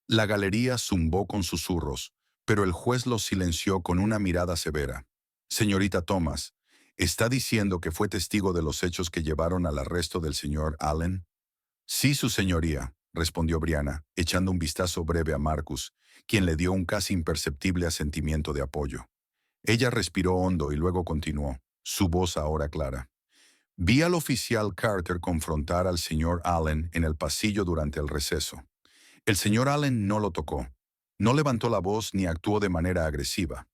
La galería zumbó con susurros, pero el juez los silenció con una mirada severa. «Señorita Thomas, ¿está diciendo que fue testigo de los hechos que llevaron al arresto del señor Allen?» «Sí, su señoría», respondió Brianna, echando un vistazo breve a Marcus, quien le dio un casi imperceptible asentimiento de apoyo. Ella respiró hondo y luego continuó, su voz ahora clara. «Vi al oficial Carter confrontar al señor Allen en el pasillo durante el receso. El señor Allen no lo tocó, no levantó la voz ni actuó de manera agresiva.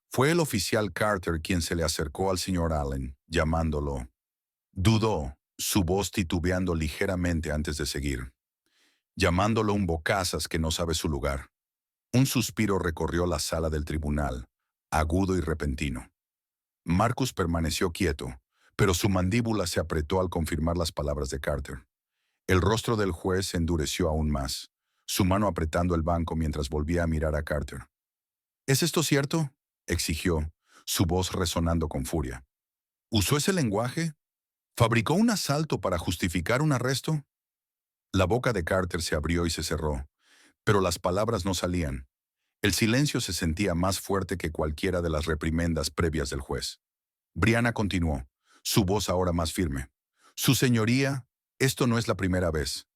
Fue el oficial Carter quien se le acercó al señor Allen, llamándolo. Dudó, su voz titubeando ligeramente antes de seguir. Llamándolo un bocazas que no sabe su lugar. Un suspiro recorrió la sala del tribunal, agudo y repentino. Marcus permaneció quieto, pero su mandíbula se apretó al confirmar las palabras de Carter. El rostro del juez se endureció aún más, su mano apretando el banco mientras volvía a mirar a Carter. «¿Es esto cierto?», exigió, su voz resonando con furia. «¿Usó ese lenguaje? ¿Fabricó un asalto para justificar un arresto?» La boca de Carter se abrió y se cerró, pero las palabras no salían. El silencio se sentía más fuerte que cualquiera de las reprimendas previas del juez. Brianna continuó, su voz ahora más firme. «Su señoría, esto no es la primera vez.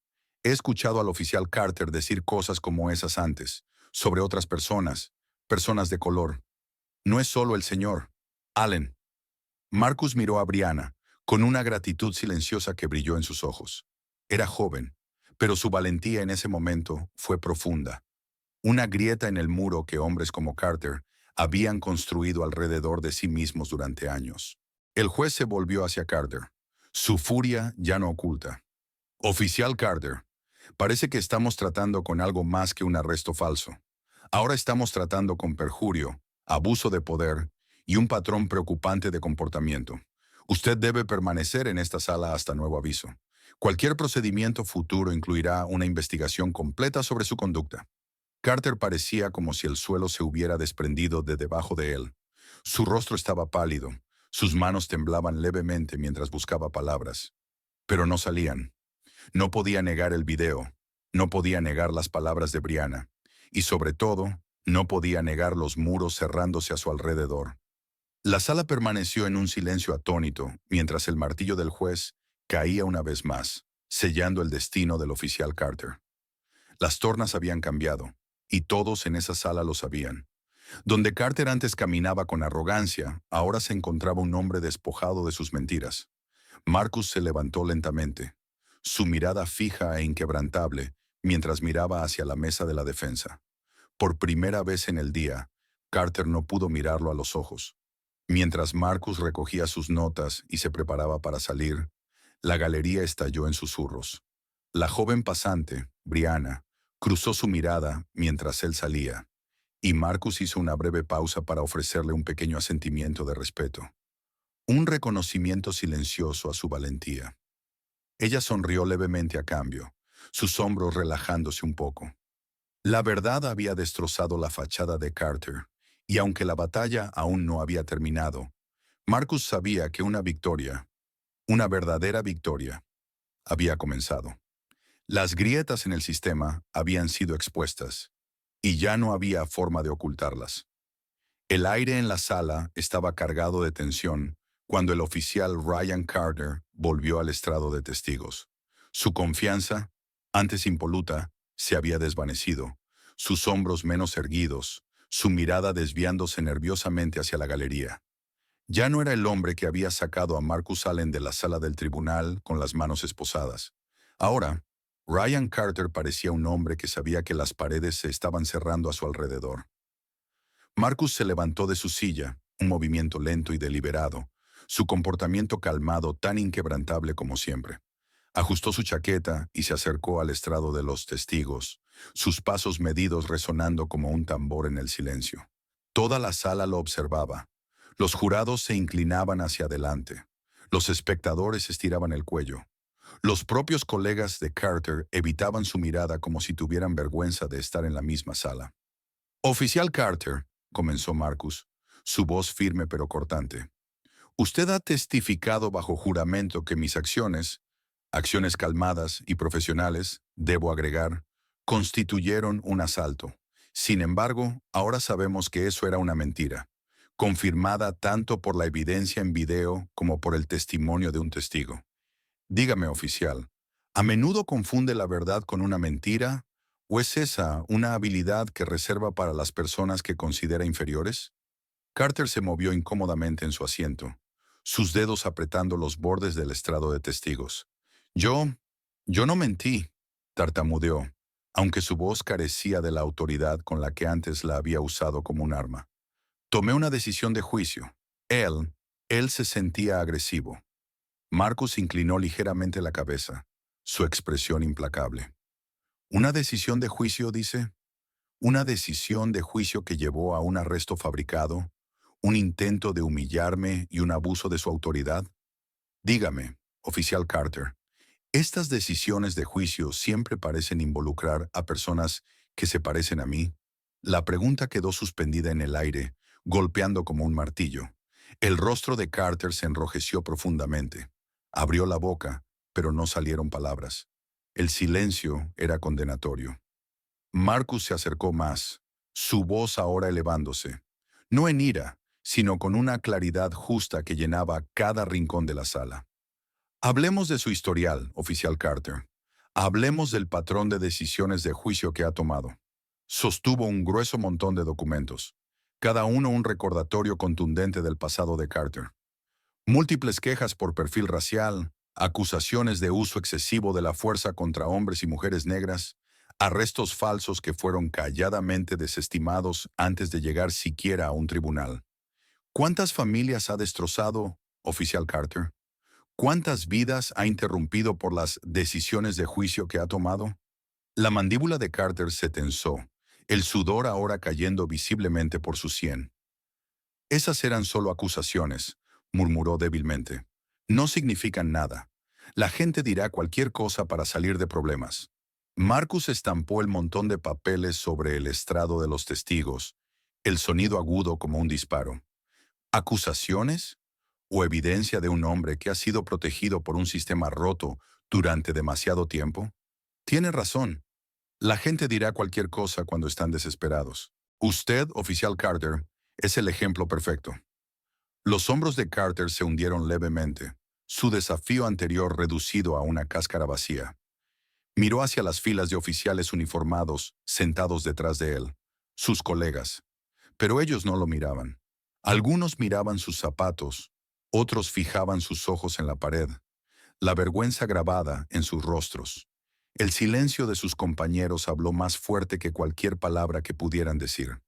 He escuchado al oficial Carter decir cosas como esas antes, sobre otras personas, personas de color. No es solo el señor Allen». Marcus miró a Brianna, con una gratitud silenciosa que brilló en sus ojos. Era joven, pero su valentía en ese momento fue profunda. Una grieta en el muro que hombres como Carter habían construido alrededor de sí mismos durante años. El juez se volvió hacia Carter, su furia ya no oculta. «Oficial Carter, parece que estamos tratando con algo más que un arresto falso. Ahora estamos tratando con perjurio, abuso de poder y un patrón preocupante de comportamiento. Usted debe permanecer en esta sala hasta nuevo aviso. Cualquier procedimiento futuro incluirá una investigación completa sobre su conducta». Carter parecía como si el suelo se hubiera desprendido de debajo de él. Su rostro estaba pálido, sus manos temblaban levemente mientras buscaba palabras. Pero no salían. No podía negar el video, no podía negar las palabras de Brianna, y sobre todo, no podía negar los muros cerrándose a su alrededor. La sala permaneció en un silencio atónito mientras el martillo del juez caía una vez más, sellando el destino del oficial Carter. Las tornas habían cambiado, y todos en esa sala lo sabían. Donde Carter antes caminaba con arrogancia, ahora se encontraba un hombre despojado de sus mentiras. Marcus se levantó lentamente, su mirada fija e inquebrantable, mientras miraba hacia la mesa de la defensa. Por primera vez en el día, Carter no pudo mirarlo a los ojos. Mientras Marcus recogía sus notas y se preparaba para salir, la galería estalló en susurros. La joven pasante, Brianna, cruzó su mirada mientras él salía, y Marcus hizo una breve pausa para ofrecerle un pequeño asentimiento de respeto, un reconocimiento silencioso a su valentía. Ella sonrió levemente a cambio, sus hombros relajándose un poco. La verdad había destrozado la fachada de Carter, y aunque la batalla aún no había terminado, Marcus sabía que una victoria, una verdadera victoria, había comenzado. Las grietas en el sistema habían sido expuestas, y ya no había forma de ocultarlas. El aire en la sala estaba cargado de tensión cuando el oficial Ryan Carter volvió al estrado de testigos. Su confianza, antes impoluta, se había desvanecido, sus hombros menos erguidos, su mirada desviándose nerviosamente hacia la galería. Ya no era el hombre que había sacado a Marcus Allen de la sala del tribunal con las manos esposadas. Ahora, Ryan Carter parecía un hombre que sabía que las paredes se estaban cerrando a su alrededor. Marcus se levantó de su silla, un movimiento lento y deliberado, su comportamiento calmado, tan inquebrantable como siempre. Ajustó su chaqueta y se acercó al estrado de los testigos, sus pasos medidos resonando como un tambor en el silencio. Toda la sala lo observaba. Los jurados se inclinaban hacia adelante. Los espectadores estiraban el cuello. Los propios colegas de Carter evitaban su mirada como si tuvieran vergüenza de estar en la misma sala. Oficial Carter, comenzó Marcus, su voz firme pero cortante. Usted ha testificado bajo juramento que mis acciones, acciones calmadas y profesionales, debo agregar, constituyeron un asalto. Sin embargo, ahora sabemos que eso era una mentira, confirmada tanto por la evidencia en video como por el testimonio de un testigo. Dígame, oficial, ¿a menudo confunde la verdad con una mentira? ¿O es esa una habilidad que reserva para las personas que considera inferiores? Carter se movió incómodamente en su asiento, sus dedos apretando los bordes del estrado de testigos. Yo no mentí, tartamudeó, aunque su voz carecía de la autoridad con la que antes la había usado como un arma. Tomé una decisión de juicio. Él se sentía agresivo. Marcus inclinó ligeramente la cabeza, su expresión implacable. ¿Una decisión de juicio, dice? ¿Una decisión de juicio que llevó a un arresto fabricado, un intento de humillarme y un abuso de su autoridad? Dígame, oficial Carter, estas decisiones de juicio siempre parecen involucrar a personas que se parecen a mí. La pregunta quedó suspendida en el aire, golpeando como un martillo. El rostro de Carter se enrojeció profundamente. Abrió la boca, pero no salieron palabras. El silencio era condenatorio. Marcus se acercó más, su voz ahora elevándose, no en ira, sino con una claridad justa que llenaba cada rincón de la sala. Hablemos de su historial, oficial Carter. Hablemos del patrón de decisiones de juicio que ha tomado. Sostuvo un grueso montón de documentos, cada uno un recordatorio contundente del pasado de Carter. Múltiples quejas por perfil racial, acusaciones de uso excesivo de la fuerza contra hombres y mujeres negras, arrestos falsos que fueron calladamente desestimados antes de llegar siquiera a un tribunal. ¿Cuántas familias ha destrozado, oficial Carter? ¿Cuántas vidas ha interrumpido por las decisiones de juicio que ha tomado? La mandíbula de Carter se tensó, el sudor ahora cayendo visiblemente por su sien. Esas eran solo acusaciones, murmuró débilmente. No significan nada. La gente dirá cualquier cosa para salir de problemas. Marcus estampó el montón de papeles sobre el estrado de los testigos, el sonido agudo como un disparo. ¿Acusaciones? ¿O evidencia de un hombre que ha sido protegido por un sistema roto durante demasiado tiempo? Tiene razón. La gente dirá cualquier cosa cuando están desesperados. Usted, oficial Carter, es el ejemplo perfecto. Los hombros de Carter se hundieron levemente, su desafío anterior reducido a una cáscara vacía. Miró hacia las filas de oficiales uniformados sentados detrás de él, sus colegas, pero ellos no lo miraban. Algunos miraban sus zapatos, otros fijaban sus ojos en la pared, la vergüenza grabada en sus rostros. El silencio de sus compañeros habló más fuerte que cualquier palabra que pudieran decir.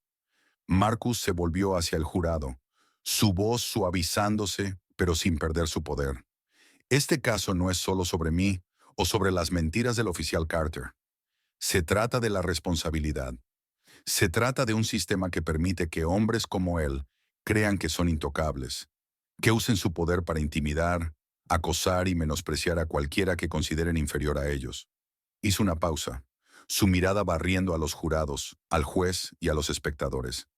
Marcus se volvió hacia el jurado, su voz suavizándose, pero sin perder su poder. Este caso no es solo sobre mí o sobre las mentiras del oficial Carter. Se trata de la responsabilidad. Se trata de un sistema que permite que hombres como él crean que son intocables, que usen su poder para intimidar, acosar y menospreciar a cualquiera que consideren inferior a ellos. Hizo una pausa, su mirada barriendo a los jurados, al juez y a los espectadores.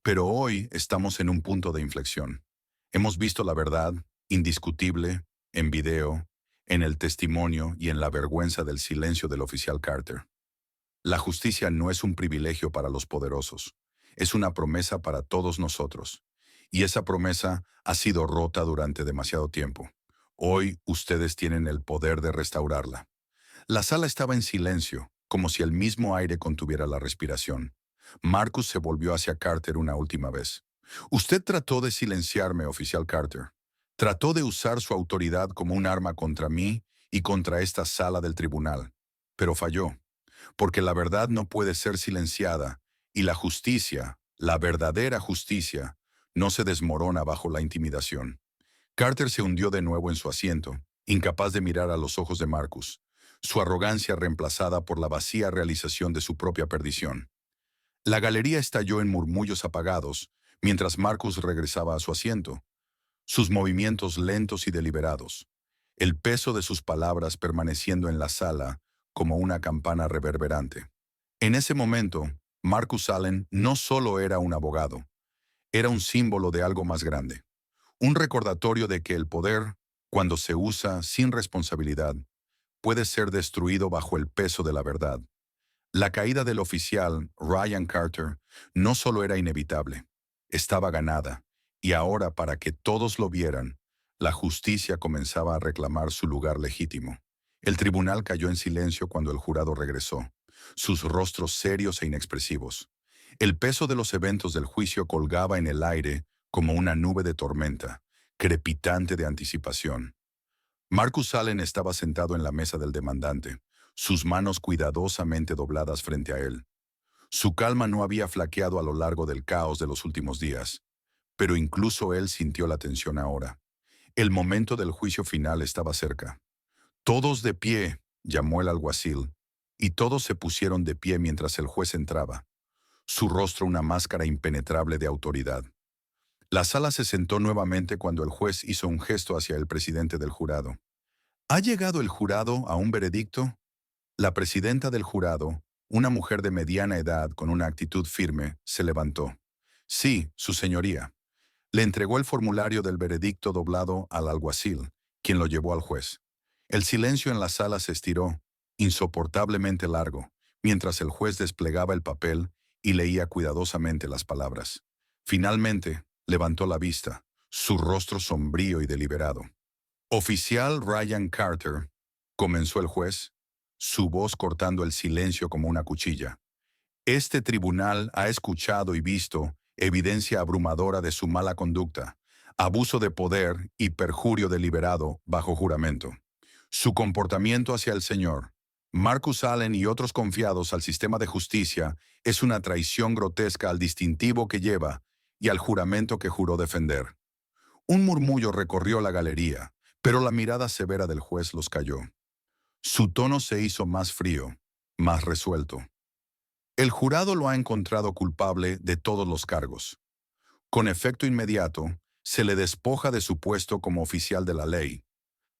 Pero hoy estamos en un punto de inflexión. Hemos visto la verdad, indiscutible, en video, en el testimonio y en la vergüenza del silencio del oficial Carter. La justicia no es un privilegio para los poderosos, es una promesa para todos nosotros. Y esa promesa ha sido rota durante demasiado tiempo. Hoy ustedes tienen el poder de restaurarla. La sala estaba en silencio, como si el mismo aire contuviera la respiración. Marcus se volvió hacia Carter una última vez. Usted trató de silenciarme, oficial Carter. Trató de usar su autoridad como un arma contra mí y contra esta sala del tribunal. Pero falló, porque la verdad no puede ser silenciada y la justicia, la verdadera justicia, no se desmorona bajo la intimidación. Carter se hundió de nuevo en su asiento, incapaz de mirar a los ojos de Marcus, su arrogancia reemplazada por la vacía realización de su propia perdición. La galería estalló en murmullos apagados, mientras Marcus regresaba a su asiento, sus movimientos lentos y deliberados, el peso de sus palabras permaneciendo en la sala como una campana reverberante. En ese momento, Marcus Allen no solo era un abogado, era un símbolo de algo más grande. Un recordatorio de que el poder, cuando se usa sin responsabilidad, puede ser destruido bajo el peso de la verdad. La caída del oficial, Ryan Carter, no solo era inevitable, estaba ganada, y ahora para que todos lo vieran, la justicia comenzaba a reclamar su lugar legítimo. El tribunal cayó en silencio cuando el jurado regresó, sus rostros serios e inexpresivos. El peso de los eventos del juicio colgaba en el aire como una nube de tormenta, crepitante de anticipación. Marcus Allen estaba sentado en la mesa del demandante, sus manos cuidadosamente dobladas frente a él. Su calma no había flaqueado a lo largo del caos de los últimos días, pero incluso él sintió la tensión ahora. El momento del juicio final estaba cerca. «Todos de pie», llamó el alguacil, y todos se pusieron de pie mientras el juez entraba, su rostro una máscara impenetrable de autoridad. La sala se sentó nuevamente cuando el juez hizo un gesto hacia el presidente del jurado. ¿Ha llegado el jurado a un veredicto? La presidenta del jurado, una mujer de mediana edad con una actitud firme, se levantó. Sí, su señoría. Le entregó el formulario del veredicto doblado al alguacil, quien lo llevó al juez. El silencio en la sala se estiró, insoportablemente largo, mientras el juez desplegaba el papel y leía cuidadosamente las palabras. Finalmente, levantó la vista, su rostro sombrío y deliberado. «Oficial Ryan Carter», comenzó el juez, su voz cortando el silencio como una cuchilla. «Este tribunal ha escuchado y visto evidencia abrumadora de su mala conducta, abuso de poder y perjurio deliberado bajo juramento. Su comportamiento hacia el señor Marcus Allen y otros confiados al sistema de justicia es una traición grotesca al distintivo que lleva y al juramento que juró defender». Un murmullo recorrió la galería, pero la mirada severa del juez los calló. Su tono se hizo más frío, más resuelto. El jurado lo ha encontrado culpable de todos los cargos. Con efecto inmediato, se le despoja de su puesto como oficial de la ley.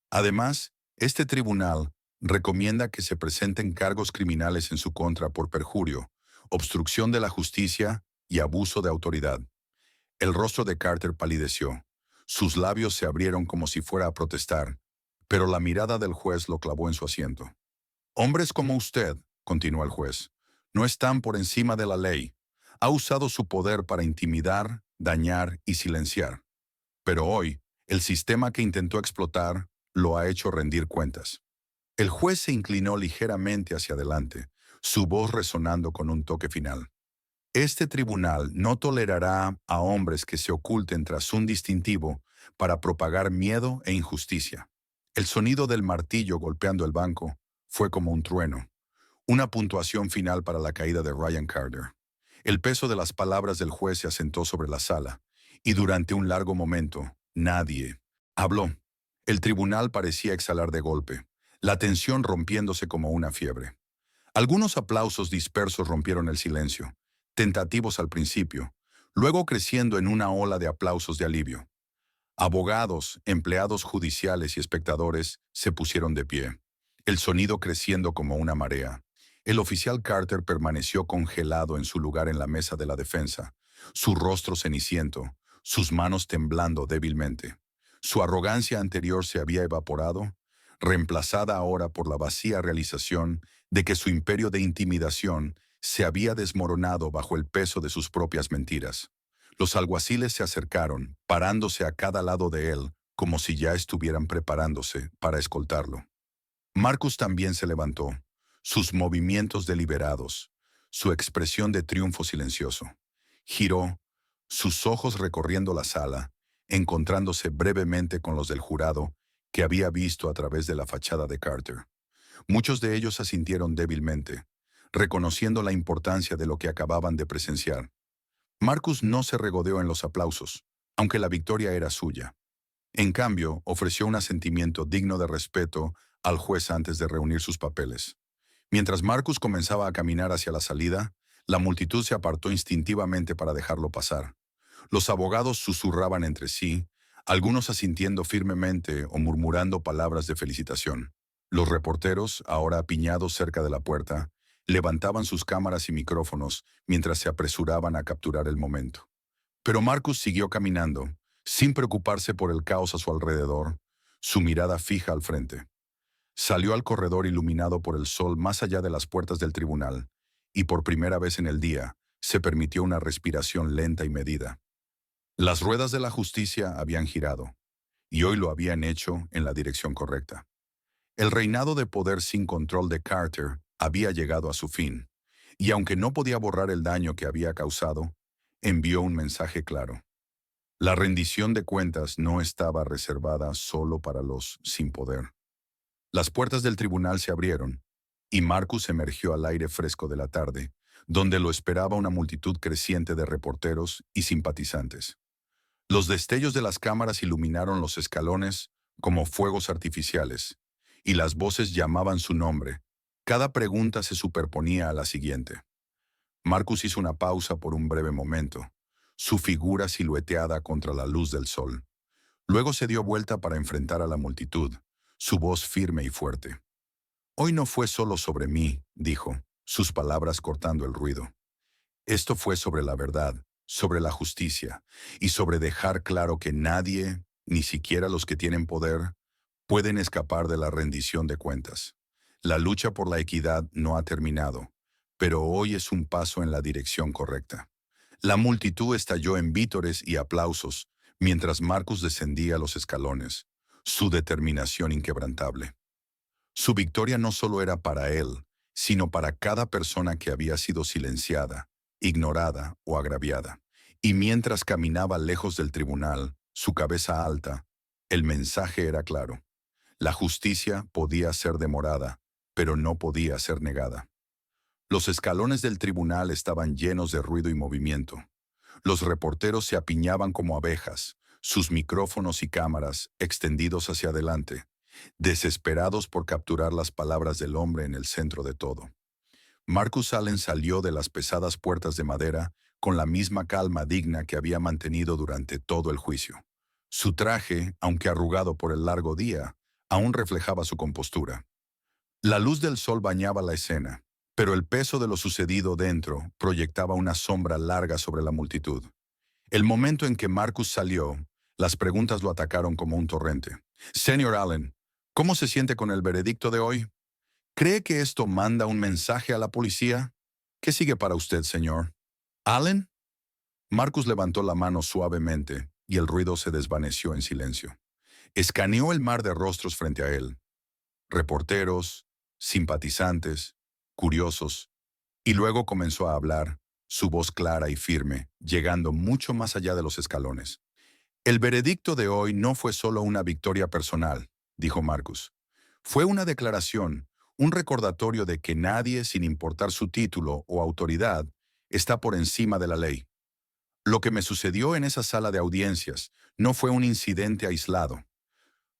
Además, este tribunal recomienda que se presenten cargos criminales en su contra por perjurio, obstrucción de la justicia y abuso de autoridad. El rostro de Carter palideció. Sus labios se abrieron como si fuera a protestar, pero la mirada del juez lo clavó en su asiento. «Hombres como usted», continuó el juez, «no están por encima de la ley. Ha usado su poder para intimidar, dañar y silenciar. Pero hoy, el sistema que intentó explotar lo ha hecho rendir cuentas». El juez se inclinó ligeramente hacia adelante, su voz resonando con un toque final. «Este tribunal no tolerará a hombres que se oculten tras un distintivo para propagar miedo e injusticia». El sonido del martillo golpeando el banco fue como un trueno, una puntuación final para la caída de Ryan Carter. El peso de las palabras del juez se asentó sobre la sala, y durante un largo momento, nadie habló. El tribunal parecía exhalar de golpe, la tensión rompiéndose como una fiebre. Algunos aplausos dispersos rompieron el silencio, tentativos al principio, luego creciendo en una ola de aplausos de alivio. Abogados, empleados judiciales y espectadores se pusieron de pie, el sonido creciendo como una marea. El oficial Carter permaneció congelado en su lugar en la mesa de la defensa, su rostro ceniciento, sus manos temblando débilmente. Su arrogancia anterior se había evaporado, reemplazada ahora por la vacía realización de que su imperio de intimidación se había desmoronado bajo el peso de sus propias mentiras. Los alguaciles se acercaron, parándose a cada lado de él, como si ya estuvieran preparándose para escoltarlo. Marcus también se levantó, sus movimientos deliberados, su expresión de triunfo silencioso. Giró, sus ojos recorriendo la sala, encontrándose brevemente con los del jurado que había visto a través de la fachada de Carter. Muchos de ellos asintieron débilmente, reconociendo la importancia de lo que acababan de presenciar. Marcus no se regodeó en los aplausos, aunque la victoria era suya. En cambio, ofreció un asentimiento digno de respeto al juez antes de reunir sus papeles. Mientras Marcus comenzaba a caminar hacia la salida, la multitud se apartó instintivamente para dejarlo pasar. Los abogados susurraban entre sí, algunos asintiendo firmemente o murmurando palabras de felicitación. Los reporteros, ahora apiñados cerca de la puerta, levantaban sus cámaras y micrófonos mientras se apresuraban a capturar el momento. Pero Marcus siguió caminando, sin preocuparse por el caos a su alrededor, su mirada fija al frente. Salió al corredor iluminado por el sol más allá de las puertas del tribunal, y por primera vez en el día, se permitió una respiración lenta y medida. Las ruedas de la justicia habían girado, y hoy lo habían hecho en la dirección correcta. El reinado de poder sin control de Carter había llegado a su fin, y aunque no podía borrar el daño que había causado, envió un mensaje claro. La rendición de cuentas no estaba reservada solo para los sin poder. Las puertas del tribunal se abrieron, y Marcus emergió al aire fresco de la tarde, donde lo esperaba una multitud creciente de reporteros y simpatizantes. Los destellos de las cámaras iluminaron los escalones como fuegos artificiales, y las voces llamaban su nombre. Cada pregunta se superponía a la siguiente. Marcus hizo una pausa por un breve momento, su figura silueteada contra la luz del sol. Luego se dio vuelta para enfrentar a la multitud, su voz firme y fuerte. «Hoy no fue solo sobre mí», dijo, sus palabras cortando el ruido. «Esto fue sobre la verdad, sobre la justicia, y sobre dejar claro que nadie, ni siquiera los que tienen poder, pueden escapar de la rendición de cuentas. La lucha por la equidad no ha terminado, pero hoy es un paso en la dirección correcta». La multitud estalló en vítores y aplausos mientras Marcus descendía los escalones, su determinación inquebrantable. Su victoria no solo era para él, sino para cada persona que había sido silenciada, ignorada o agraviada. Y mientras caminaba lejos del tribunal, su cabeza alta, el mensaje era claro. La justicia podía ser demorada, pero no podía ser negada. Los escalones del tribunal estaban llenos de ruido y movimiento. Los reporteros se apiñaban como abejas, sus micrófonos y cámaras extendidos hacia adelante, desesperados por capturar las palabras del hombre en el centro de todo. Marcus Allen salió de las pesadas puertas de madera con la misma calma digna que había mantenido durante todo el juicio. Su traje, aunque arrugado por el largo día, aún reflejaba su compostura. La luz del sol bañaba la escena, pero el peso de lo sucedido dentro proyectaba una sombra larga sobre la multitud. El momento en que Marcus salió, las preguntas lo atacaron como un torrente. «Señor Allen, ¿cómo se siente con el veredicto de hoy? ¿Cree que esto manda un mensaje a la policía? ¿Qué sigue para usted, señor?» «¿Allen?» Marcus levantó la mano suavemente y el ruido se desvaneció en silencio. Escaneó el mar de rostros frente a él. Reporteros, simpatizantes, curiosos, y luego comenzó a hablar, su voz clara y firme, llegando mucho más allá de los escalones. «El veredicto de hoy no fue solo una victoria personal», dijo Marcus. «Fue una declaración, un recordatorio de que nadie, sin importar su título o autoridad, está por encima de la ley. Lo que me sucedió en esa sala de audiencias no fue un incidente aislado.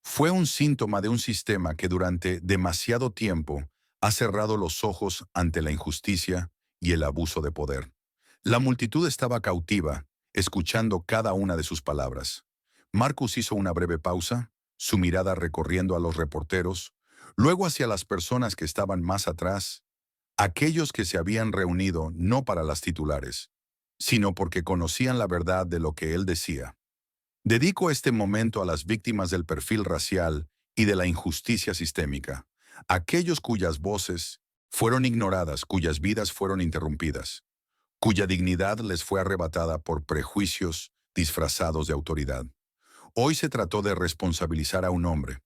Fue un síntoma de un sistema que durante demasiado tiempo ha cerrado los ojos ante la injusticia y el abuso de poder. La multitud estaba cautiva, escuchando cada una de sus palabras. Marcus hizo una breve pausa, su mirada recorriendo a los reporteros, luego hacia las personas que estaban más atrás, aquellos que se habían reunido no para las titulares, sino porque conocían la verdad de lo que él decía. Dedico este momento a las víctimas del perfil racial y de la injusticia sistémica, aquellos cuyas voces fueron ignoradas, cuyas vidas fueron interrumpidas, cuya dignidad les fue arrebatada por prejuicios disfrazados de autoridad. Hoy se trató de responsabilizar a un hombre,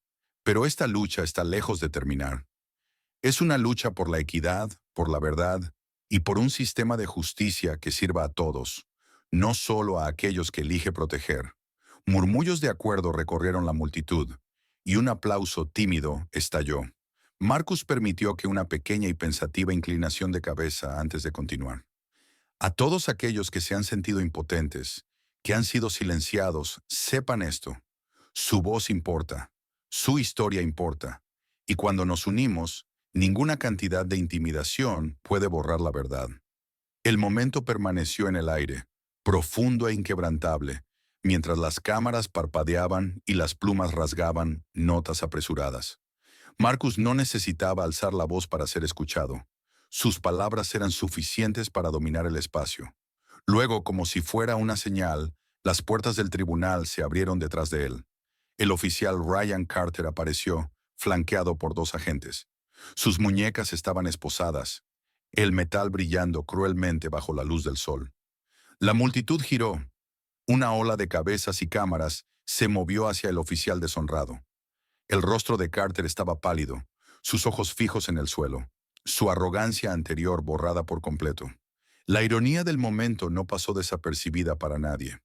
pero esta lucha está lejos de terminar. Es una lucha por la equidad, por la verdad y por un sistema de justicia que sirva a todos, no solo a aquellos que elige proteger. Murmullos de acuerdo recorrieron la multitud, y un aplauso tímido estalló. Marcus permitió que una pequeña y pensativa inclinación de cabeza antes de continuar. A todos aquellos que se han sentido impotentes, que han sido silenciados, sepan esto. Su voz importa, su historia importa, y cuando nos unimos, ninguna cantidad de intimidación puede borrar la verdad. El momento permaneció en el aire, profundo e inquebrantable, mientras las cámaras parpadeaban y las plumas rasgaban notas apresuradas. Marcus no necesitaba alzar la voz para ser escuchado. Sus palabras eran suficientes para dominar el espacio. Luego, como si fuera una señal, las puertas del tribunal se abrieron detrás de él. El oficial Ryan Carter apareció, flanqueado por dos agentes. Sus muñecas estaban esposadas, el metal brillando cruelmente bajo la luz del sol. La multitud giró. Una ola de cabezas y cámaras se movió hacia el oficial deshonrado. El rostro de Carter estaba pálido, sus ojos fijos en el suelo, su arrogancia anterior borrada por completo. La ironía del momento no pasó desapercibida para nadie.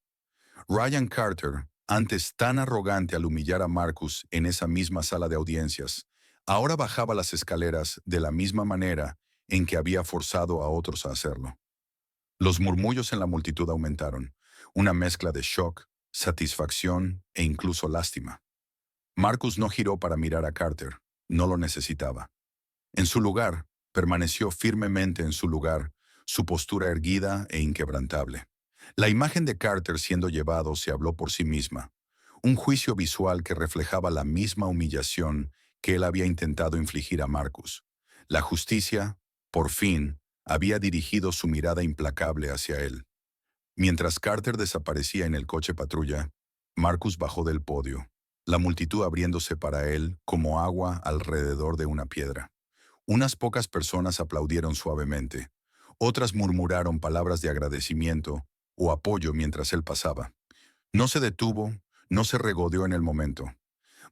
Ryan Carter, antes tan arrogante al humillar a Marcus en esa misma sala de audiencias, ahora bajaba las escaleras de la misma manera en que había forzado a otros a hacerlo. Los murmullos en la multitud aumentaron, una mezcla de shock, satisfacción e incluso lástima. Marcus no giró para mirar a Carter, no lo necesitaba. En su lugar, permaneció firmemente en su lugar, su postura erguida e inquebrantable. La imagen de Carter siendo llevado se habló por sí misma, un juicio visual que reflejaba la misma humillación que él había intentado infligir a Marcus. La justicia, por fin, había dirigido su mirada implacable hacia él. Mientras Carter desaparecía en el coche patrulla, Marcus bajó del podio, la multitud abriéndose para él como agua alrededor de una piedra. Unas pocas personas aplaudieron suavemente, otras murmuraron palabras de agradecimiento o apoyo mientras él pasaba. No se detuvo, no se regodeó en el momento.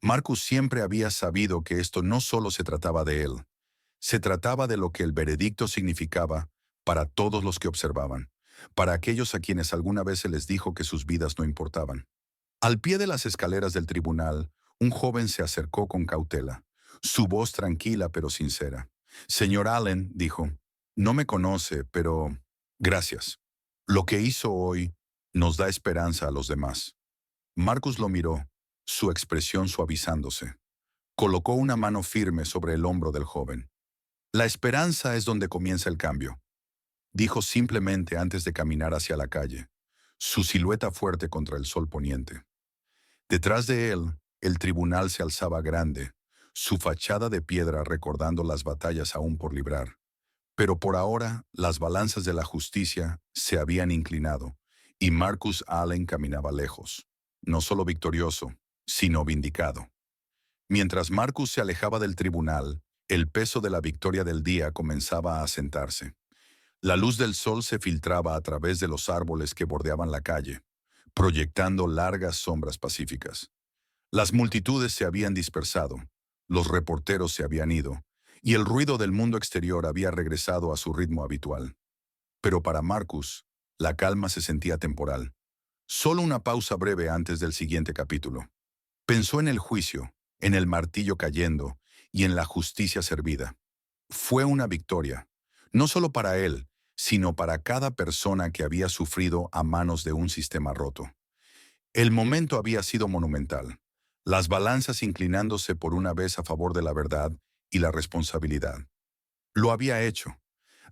Marcus siempre había sabido que esto no solo se trataba de él, se trataba de lo que el veredicto significaba para todos los que observaban, para aquellos a quienes alguna vez se les dijo que sus vidas no importaban. Al pie de las escaleras del tribunal, un joven se acercó con cautela, su voz tranquila pero sincera. Señor Allen, dijo, no me conoce, pero gracias. Lo que hizo hoy nos da esperanza a los demás. Marcus lo miró, su expresión suavizándose. Colocó una mano firme sobre el hombro del joven. La esperanza es donde comienza el cambio, dijo simplemente antes de caminar hacia la calle, su silueta fuerte contra el sol poniente. Detrás de él, el tribunal se alzaba grande, su fachada de piedra recordando las batallas aún por librar. Pero por ahora, las balanzas de la justicia se habían inclinado, y Marcus Allen caminaba lejos, no solo victorioso, sino vindicado. Mientras Marcus se alejaba del tribunal, el peso de la victoria del día comenzaba a asentarse. La luz del sol se filtraba a través de los árboles que bordeaban la calle, proyectando largas sombras pacíficas. Las multitudes se habían dispersado, los reporteros se habían ido, y el ruido del mundo exterior había regresado a su ritmo habitual. Pero para Marcus, la calma se sentía temporal. Solo una pausa breve antes del siguiente capítulo. Pensó en el juicio, en el martillo cayendo y en la justicia servida. Fue una victoria, no solo para él, sino para cada persona que había sufrido a manos de un sistema roto. El momento había sido monumental, las balanzas inclinándose por una vez a favor de la verdad y la responsabilidad. Lo había hecho.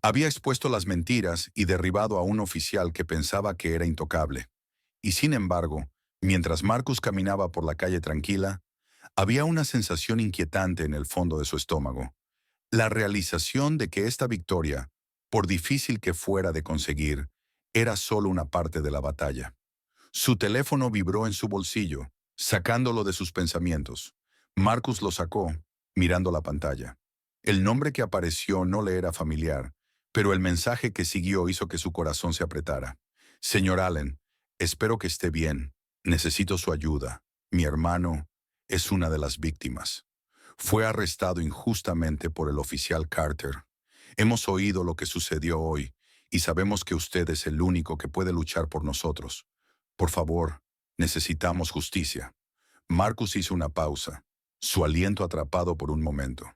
Había expuesto las mentiras y derribado a un oficial que pensaba que era intocable. Y sin embargo, mientras Marcus caminaba por la calle tranquila, había una sensación inquietante en el fondo de su estómago. La realización de que esta victoria, por difícil que fuera de conseguir, era solo una parte de la batalla. Su teléfono vibró en su bolsillo, sacándolo de sus pensamientos. Marcus lo sacó, mirando la pantalla. El nombre que apareció no le era familiar, pero el mensaje que siguió hizo que su corazón se apretara. Señor Allen, espero que esté bien. Necesito su ayuda. Mi hermano es una de las víctimas. Fue arrestado injustamente por el oficial Carter. Hemos oído lo que sucedió hoy y sabemos que usted es el único que puede luchar por nosotros. Por favor, necesitamos justicia. Marcus hizo una pausa, su aliento atrapado por un momento.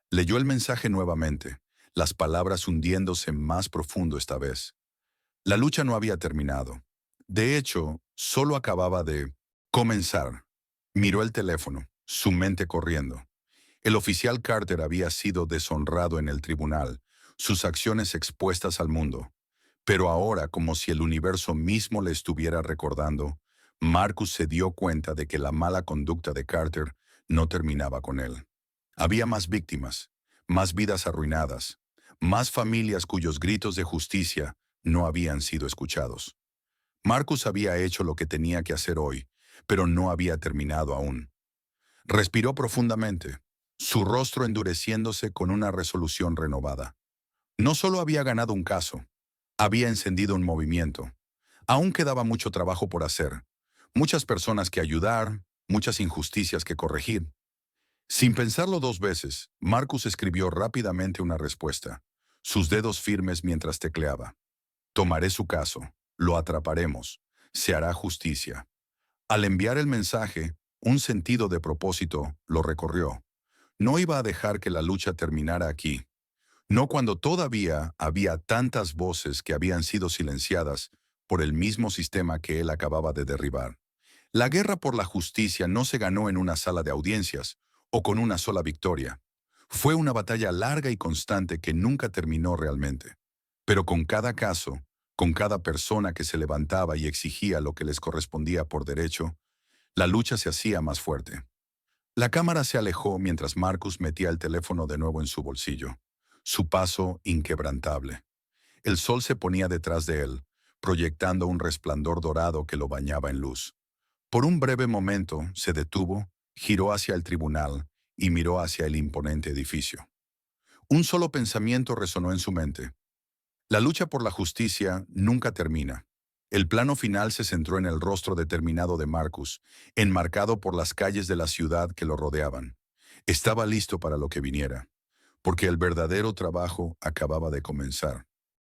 Leyó el mensaje nuevamente, las palabras hundiéndose más profundo esta vez. La lucha no había terminado. De hecho, solo acababa de comenzar. Miró el teléfono, su mente corriendo. El oficial Carter había sido deshonrado en el tribunal, sus acciones expuestas al mundo. Pero ahora, como si el universo mismo le estuviera recordando, Marcus se dio cuenta de que la mala conducta de Carter no terminaba con él. Había más víctimas, más vidas arruinadas, más familias cuyos gritos de justicia no habían sido escuchados. Marcus había hecho lo que tenía que hacer hoy, pero no había terminado aún. Respiró profundamente, su rostro endureciéndose con una resolución renovada. No solo había ganado un caso, había encendido un movimiento. Aún quedaba mucho trabajo por hacer, muchas personas que ayudar, muchas injusticias que corregir. Sin pensarlo dos veces, Marcus escribió rápidamente una respuesta, sus dedos firmes mientras tecleaba. Tomaré su caso, lo atraparemos, se hará justicia. Al enviar el mensaje, un sentido de propósito lo recorrió. No iba a dejar que la lucha terminara aquí. No cuando todavía había tantas voces que habían sido silenciadas por el mismo sistema que él acababa de derribar. La guerra por la justicia no se ganó en una sala de audiencias o con una sola victoria. Fue una batalla larga y constante que nunca terminó realmente. Pero con cada caso, con cada persona que se levantaba y exigía lo que les correspondía por derecho, la lucha se hacía más fuerte. La cámara se alejó mientras Marcus metía el teléfono de nuevo en su bolsillo, su paso inquebrantable. El sol se ponía detrás de él, proyectando un resplandor dorado que lo bañaba en luz. Por un breve momento se detuvo, giró hacia el tribunal y miró hacia el imponente edificio. Un solo pensamiento resonó en su mente. La lucha por la justicia nunca termina. El plano final se centró en el rostro determinado de Marcus, enmarcado por las calles de la ciudad que lo rodeaban. Estaba listo para lo que viniera, porque el verdadero trabajo acababa de comenzar.